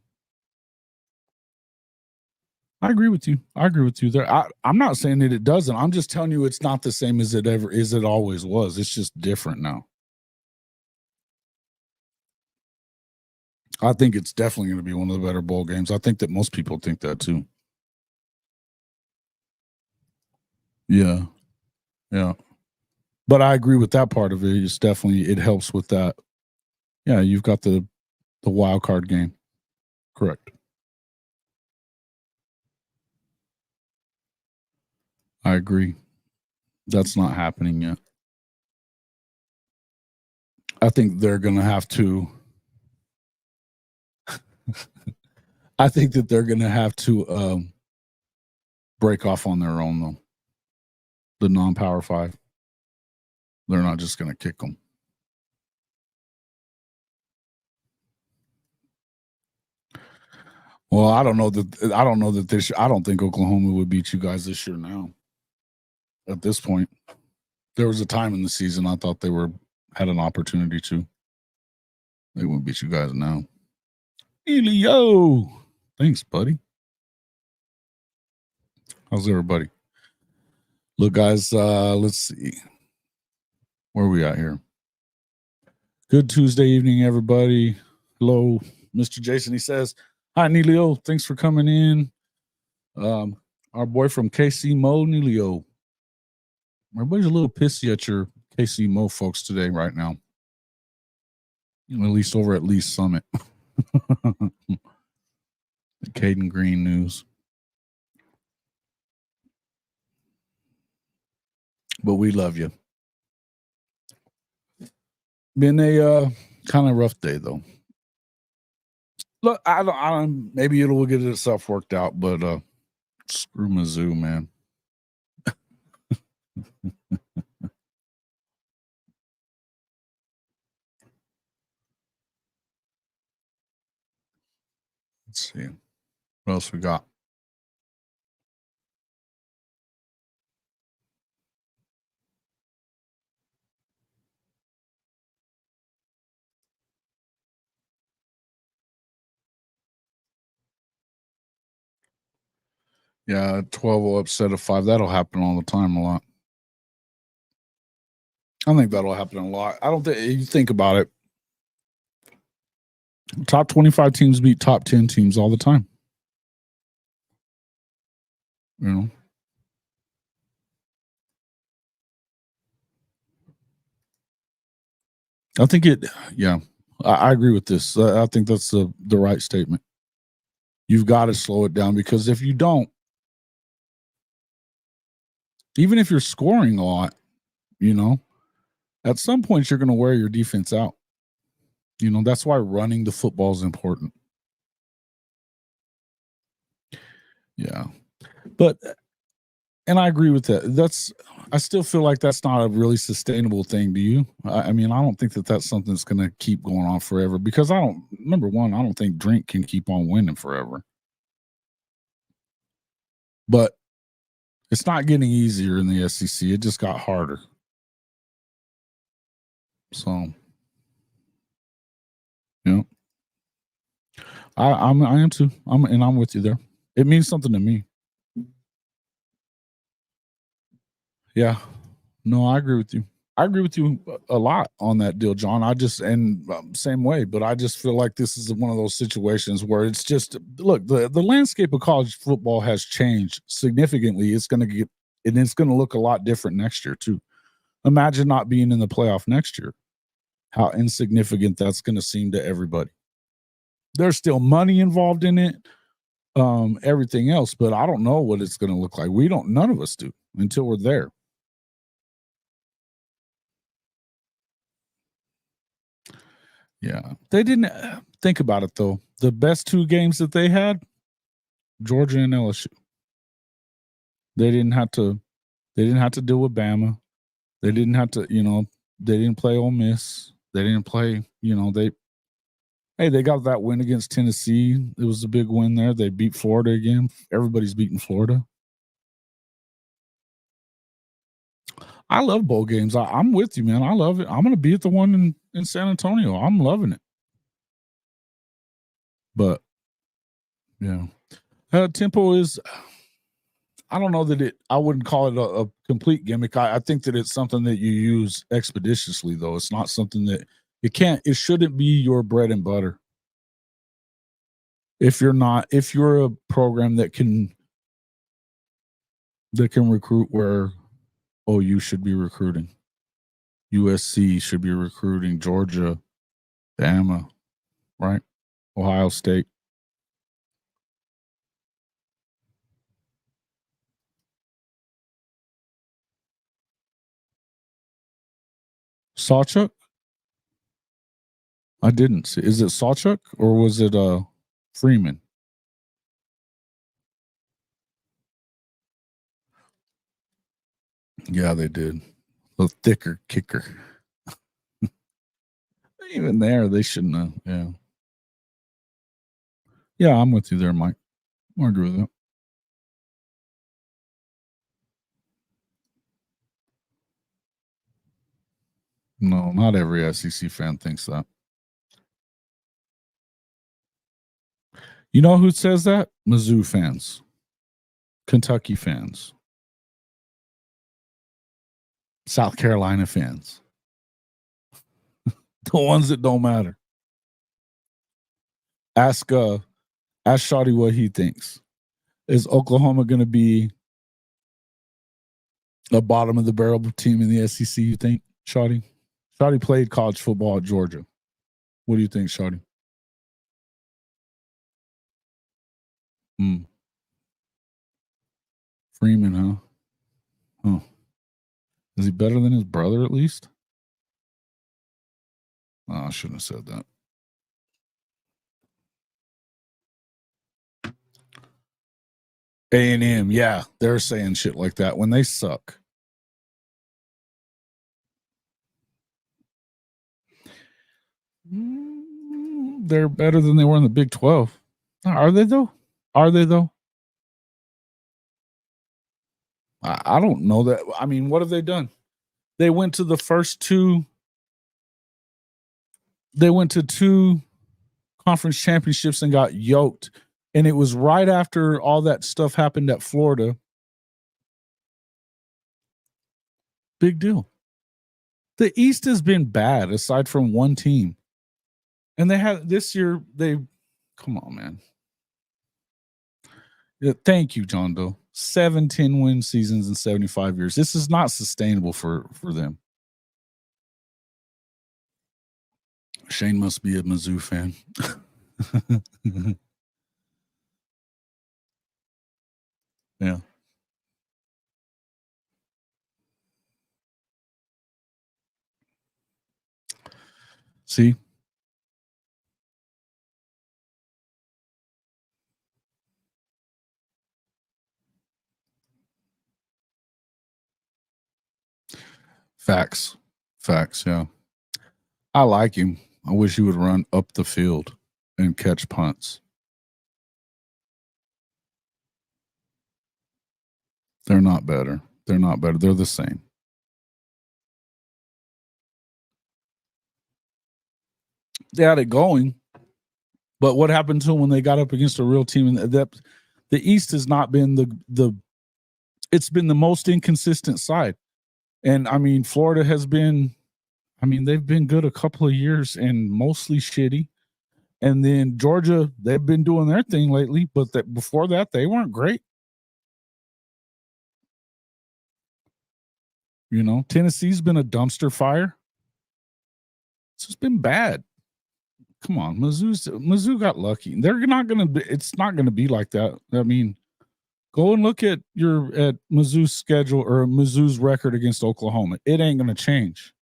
I agree with you. There. I'm not saying that it doesn't. I'm just telling you it's not the same as it always was. It's just different now. I think it's definitely going to be one of the better bowl games. I think that most people think that too. Yeah. But I agree with that part of it. It's definitely, it helps with that. Yeah, you've got the wild card game. Correct. I agree. That's not happening yet. I think they're going to have to. I think that they're going to have to break off on their own, though. The non-Power 5. They're not just going to kick them. Well, I don't know that this. I don't think Oklahoma would beat you guys this year now. At this point, there was a time in the season I thought they had an opportunity to. They wouldn't beat you guys now. Elio, thanks, buddy. How's everybody? Look, guys, let's see. Where are we at here? Good Tuesday evening, everybody. Hello, Mr. Jason. He says, hi, Nelio. Thanks for coming in. Our boy from KC Mo, Nelio. Everybody's a little pissy at your KC Mo folks today, right now. At least over at Lee's Summit. The Cayden Green news. But we love you. Been a kind of rough day, though. Look, I don't. Maybe it will get itself worked out, but screw Mizzou, man. Let's see. What else we got? Yeah, 12 upset of 5. That'll happen all the time a lot. I think that'll happen a lot. I don't think you think about it. Top 25 teams beat top 10 teams all the time. You know. I think I agree with this. I think that's the right statement. You've got to slow it down, because if you don't, even if you're scoring a lot, at some point you're going to wear your defense out. That's why running the football is important. Yeah. And I agree with that. I still feel like that's not a really sustainable thing. Do you? I mean, I don't think that's something that's going to keep going on forever, because number one, I don't think Drink can keep on winning forever. But it's not getting easier in the SEC. It just got harder. So, I am too. I'm with you there. It means something to me. Yeah. No, I agree with you. I agree with you a lot on that deal, John. Same way, but I just feel like this is one of those situations where it's just, look, the landscape of college football has changed significantly. It's going to look a lot different next year too. Imagine not being in the playoff next year. How insignificant that's going to seem to everybody. There's still money involved in it, everything else, but I don't know what it's going to look like. None of us do until we're there. Yeah. They didn't think about it, though. The best 2 games that they had, Georgia and LSU. They didn't have to deal with Bama. They didn't have to, they didn't play Ole Miss. They didn't play, they got that win against Tennessee. It was a big win there. They beat Florida again. Everybody's beating Florida. I love bowl games. I'm with you, man. I love it. I'm going to be at the one in San Antonio. I'm loving it. But, yeah. Tempo is, I don't know that I wouldn't call it a complete gimmick. I think that it's something that you use expeditiously, though. It's not something that it shouldn't be your bread and butter. If you're a program that can recruit where OU should be recruiting, USC should be recruiting, Georgia, Bama, right? Ohio State. Sawchuk? I didn't see. Is it Sawchuk or was it Freeman? Yeah, they did. A thicker kicker. Even there, they shouldn't have. Yeah. Yeah, I'm with you there, Mike. I agree with that. No, not every SEC fan thinks that. You know who says that? Mizzou fans. Kentucky fans. South Carolina fans. The ones that don't matter. Ask Shawty what he thinks. Is Oklahoma going to be A bottom of the barrel team in the SEC, you think, Shawty? Shawty played college football at Georgia. What do you think, Shawty? Freeman, huh? Oh. Is he better than his brother at least? Oh, I shouldn't have said that. A&M, yeah, they're saying shit like that when they suck. They're better than they were in the Big 12. Are they, though? I don't know that. I mean, what have they done? They went to the first two. They went to 2 conference championships and got yoked. And it was right after all that stuff happened at Florida. Big deal. The East has been bad aside from one team. And they had this year, come on, man. Yeah, thank you, John Doe. 7 10-win seasons in 75 years. This is not sustainable for them. Shane must be a Mizzou fan. Yeah. See? Facts, yeah. I like him. I wish he would run up the field and catch punts. They're not better. They're the same. They had it going, but what happened to them when they got up against a real team? And the East has not been it's been the most inconsistent side. And I mean, Florida has been, they've been good a couple of years and mostly shitty. And then Georgia, they've been doing their thing lately, but before that, they weren't great. You know, Tennessee's been a dumpster fire. It's just been bad. Come on, Mizzou got lucky. It's not gonna be like that. I mean, go and look at Mizzou's schedule or Mizzou's record against Oklahoma. It ain't gonna change.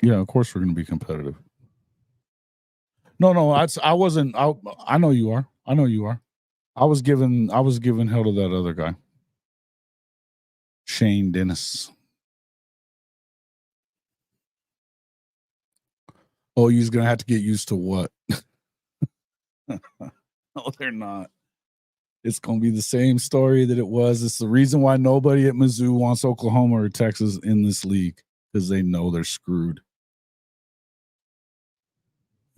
Yeah, of course we're gonna be competitive. No, I wasn't. I know you are. I was giving hell to that other guy, Shane Dennis. Oh, you're gonna have to get used to what? No, they're not. It's gonna be the same story that it was. It's the reason why nobody at Mizzou wants Oklahoma or Texas in this league, because they know they're screwed.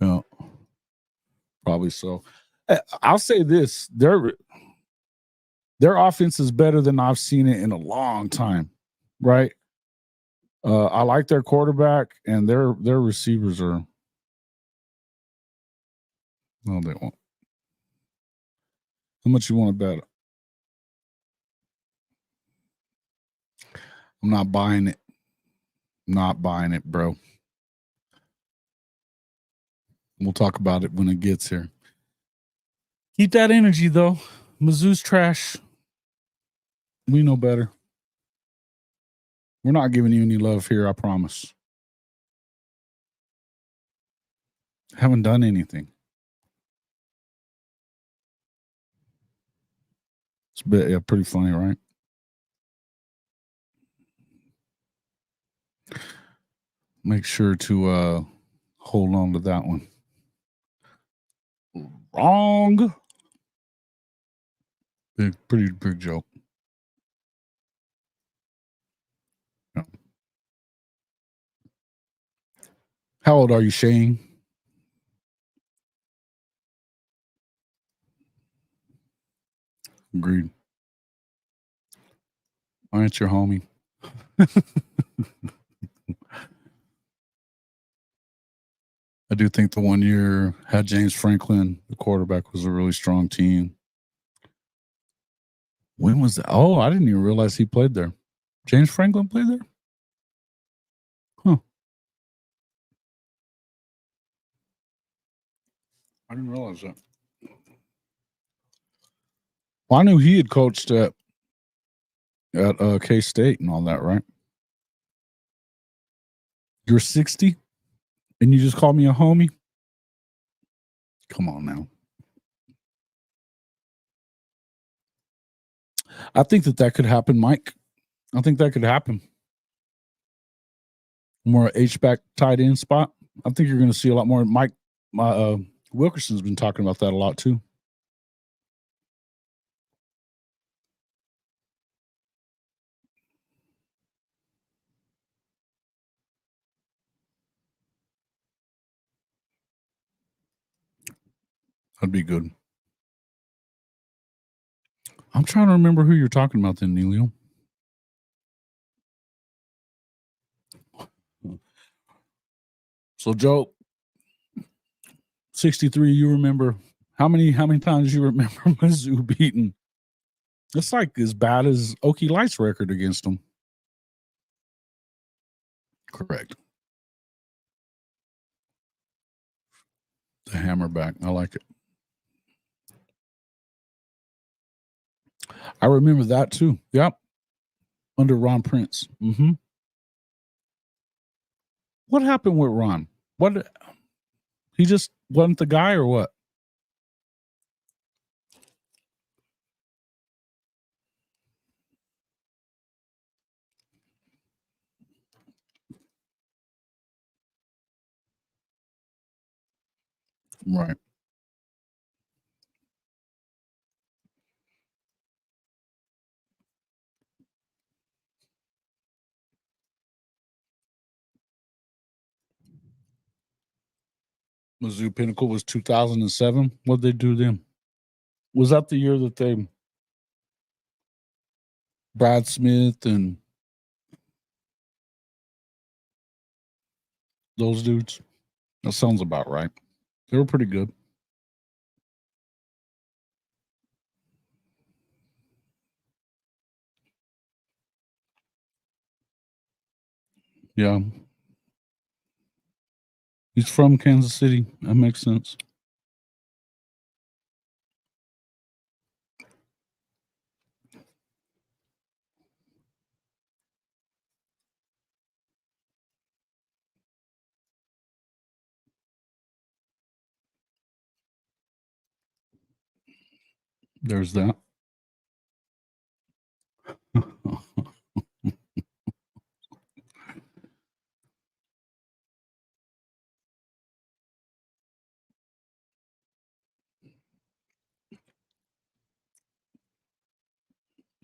Yeah, probably so. I'll say this: their offense is better than I've seen it in a long time. Right? I like their quarterback, and their receivers are. No, they won't. How much you want to bet? I'm not buying it. Not buying it, bro. We'll talk about it when it gets here. Keep that energy, though. Mizzou's trash. We know better. We're not giving you any love here, I promise. Haven't done anything. It's pretty funny, right? Make sure to hold on to that one. Wrong. Pretty big joke. Yeah. How old are you, Shane? Agreed. Aren't your homie? I do think the one year had James Franklin, the quarterback, was a really strong team. When was that? Oh, I didn't even realize he played there. James Franklin played there? Huh. I didn't realize that. Well, I knew he had coached at K-State and all that, right? You're 60 and you just call me a homie? Come on now. I think that could happen, Mike. I think that could happen. More H-back tight end spot. I think you're going to see a lot more. Mike Wilkerson's been talking about that a lot too. That'd be good. I'm trying to remember who you're talking about then, Neilio. So, Joe, 63, you remember how many times you remember Mizzou beating? It's like as bad as Okie Light's record against them. Correct. The hammerback. I like it. I remember that too. Yep. Under Ron Prince. Mm-hmm. What happened with Ron? What? He just wasn't the guy or what? Right. Mizzou Pinnacle was 2007. What'd they do then? Was that the year that they Brad Smith and those dudes? That sounds about right. They were pretty good. Yeah. He's from Kansas City. That makes sense. There's that.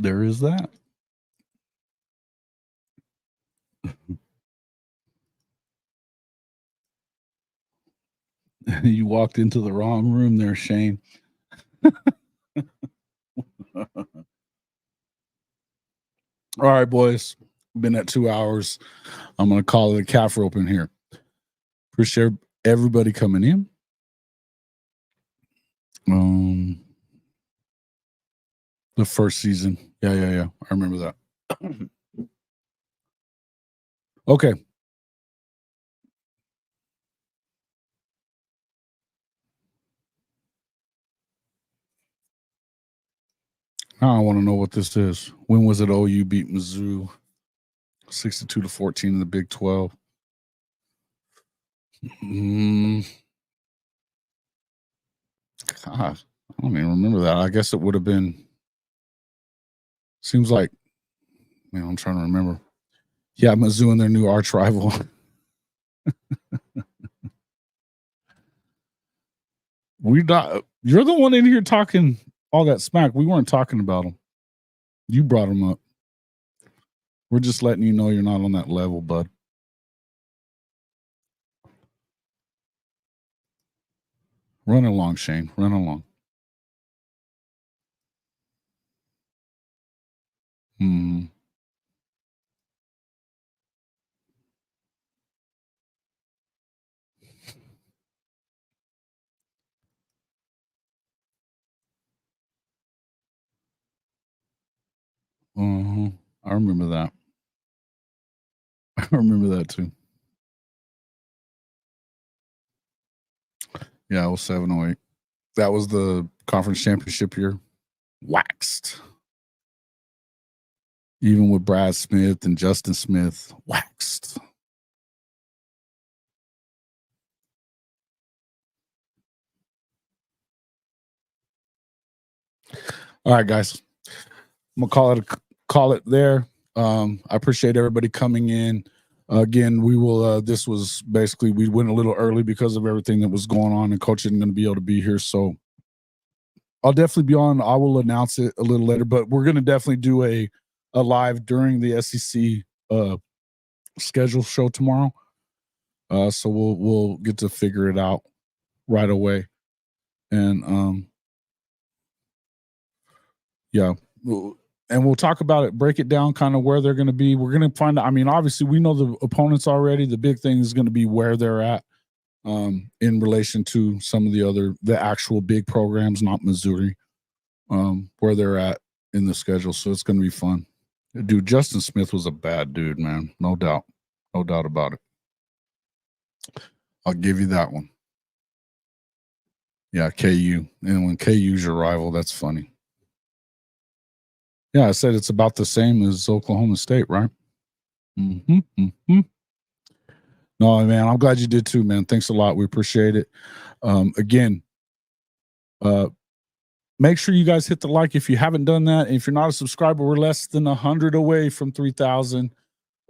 There is that. You walked into the wrong room there, Shane. All right, boys. Been at 2 hours. I'm going to call it a calf rope in here. Appreciate everybody coming in. The first season. Yeah. I remember that. Okay. Now I want to know what this is. When was it OU beat Mizzou 62-14 in the Big 12? God, I don't even remember that. I guess it would have been. Seems like, man, I'm trying to remember. Yeah, Mizzou and their new arch rival. You're the one in here talking all that smack. We weren't talking about them. You brought them up. We're just letting you know you're not on that level, bud. Run along, Shane. Run along. I remember that. I remember that too. Yeah, 07, 08. That was the conference championship year. Waxed. Even with Brad Smith and Justin Smith, waxed. All right, guys. I'm gonna call it there. I appreciate everybody coming in. Again, we will. This was basically we went a little early because of everything that was going on, and Coach isn't going to be able to be here. So I'll definitely be on. I will announce it a little later, but we're going to definitely do a live during the SEC schedule show tomorrow. So we'll get to figure it out right away, and yeah. And we'll talk about it, break it down, kind of where they're going to be. We're going to find out. I mean, obviously, we know the opponents already. The big thing is going to be where they're at in relation to some of the actual big programs, not Missouri, where they're at in the schedule. So it's going to be fun. Dude, Justin Smith was a bad dude, man. No doubt. No doubt about it. I'll give you that one. Yeah, KU. And when KU's your rival, that's funny. Yeah, I said it's about the same as Oklahoma State, right? No, man, I'm glad you did too, man. Thanks a lot. We appreciate it. Again, make sure you guys hit the like if you haven't done that. And if you're not a subscriber, we're less than 100 away from 3,000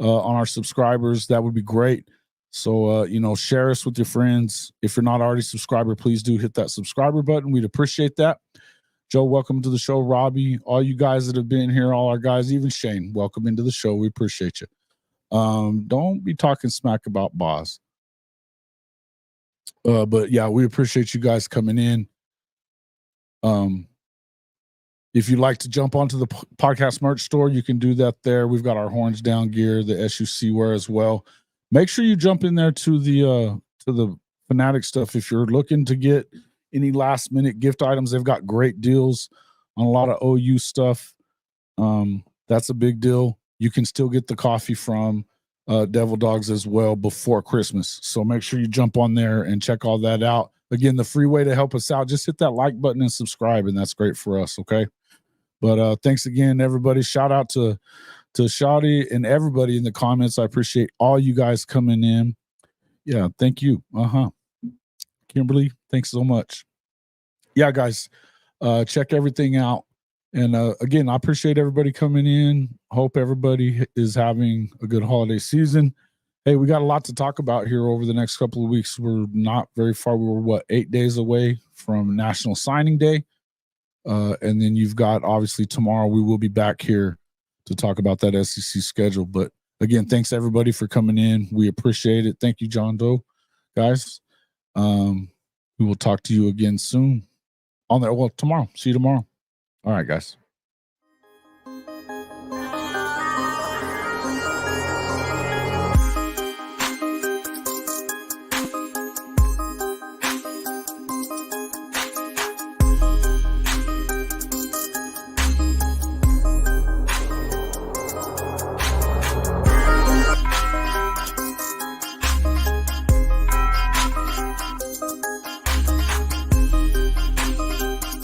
on our subscribers. That would be great. So, share us with your friends. If you're not already a subscriber, please do hit that subscriber button. We'd appreciate that. Joe, welcome to the show. Robbie, all you guys that have been here, all our guys, even Shane, welcome into the show. We appreciate you. Don't be talking smack about Boz. But yeah, we appreciate you guys coming in. If you'd like to jump onto the podcast merch store, you can do that there. We've got our horns down gear, the SUC wear as well. Make sure you jump in there to the Fanatic stuff if you're looking to get any last minute gift items. They've got great deals on a lot of OU stuff. That's a big deal. You can still get the coffee from DevilDogs as well before Christmas. So make sure you jump on there and check all that out. Again, the free way to help us out, just hit that like button and subscribe, and that's great for us. Okay. But thanks again, everybody. Shout out to Shawty and everybody in the comments. I appreciate all you guys coming in. Yeah. Thank you. Kimberly, thanks so much. Yeah, guys, check everything out. And again, I appreciate everybody coming in. Hope everybody is having a good holiday season. Hey, we got a lot to talk about here over the next couple of weeks. We're not very far. We were, 8 days away from National Signing Day. And then you've got, obviously, tomorrow we will be back here to talk about that SEC schedule. But again, thanks everybody for coming in. We appreciate it. Thank you, John Doe, guys. We will talk to you again soon on there. Well, tomorrow. See you tomorrow. All right, guys.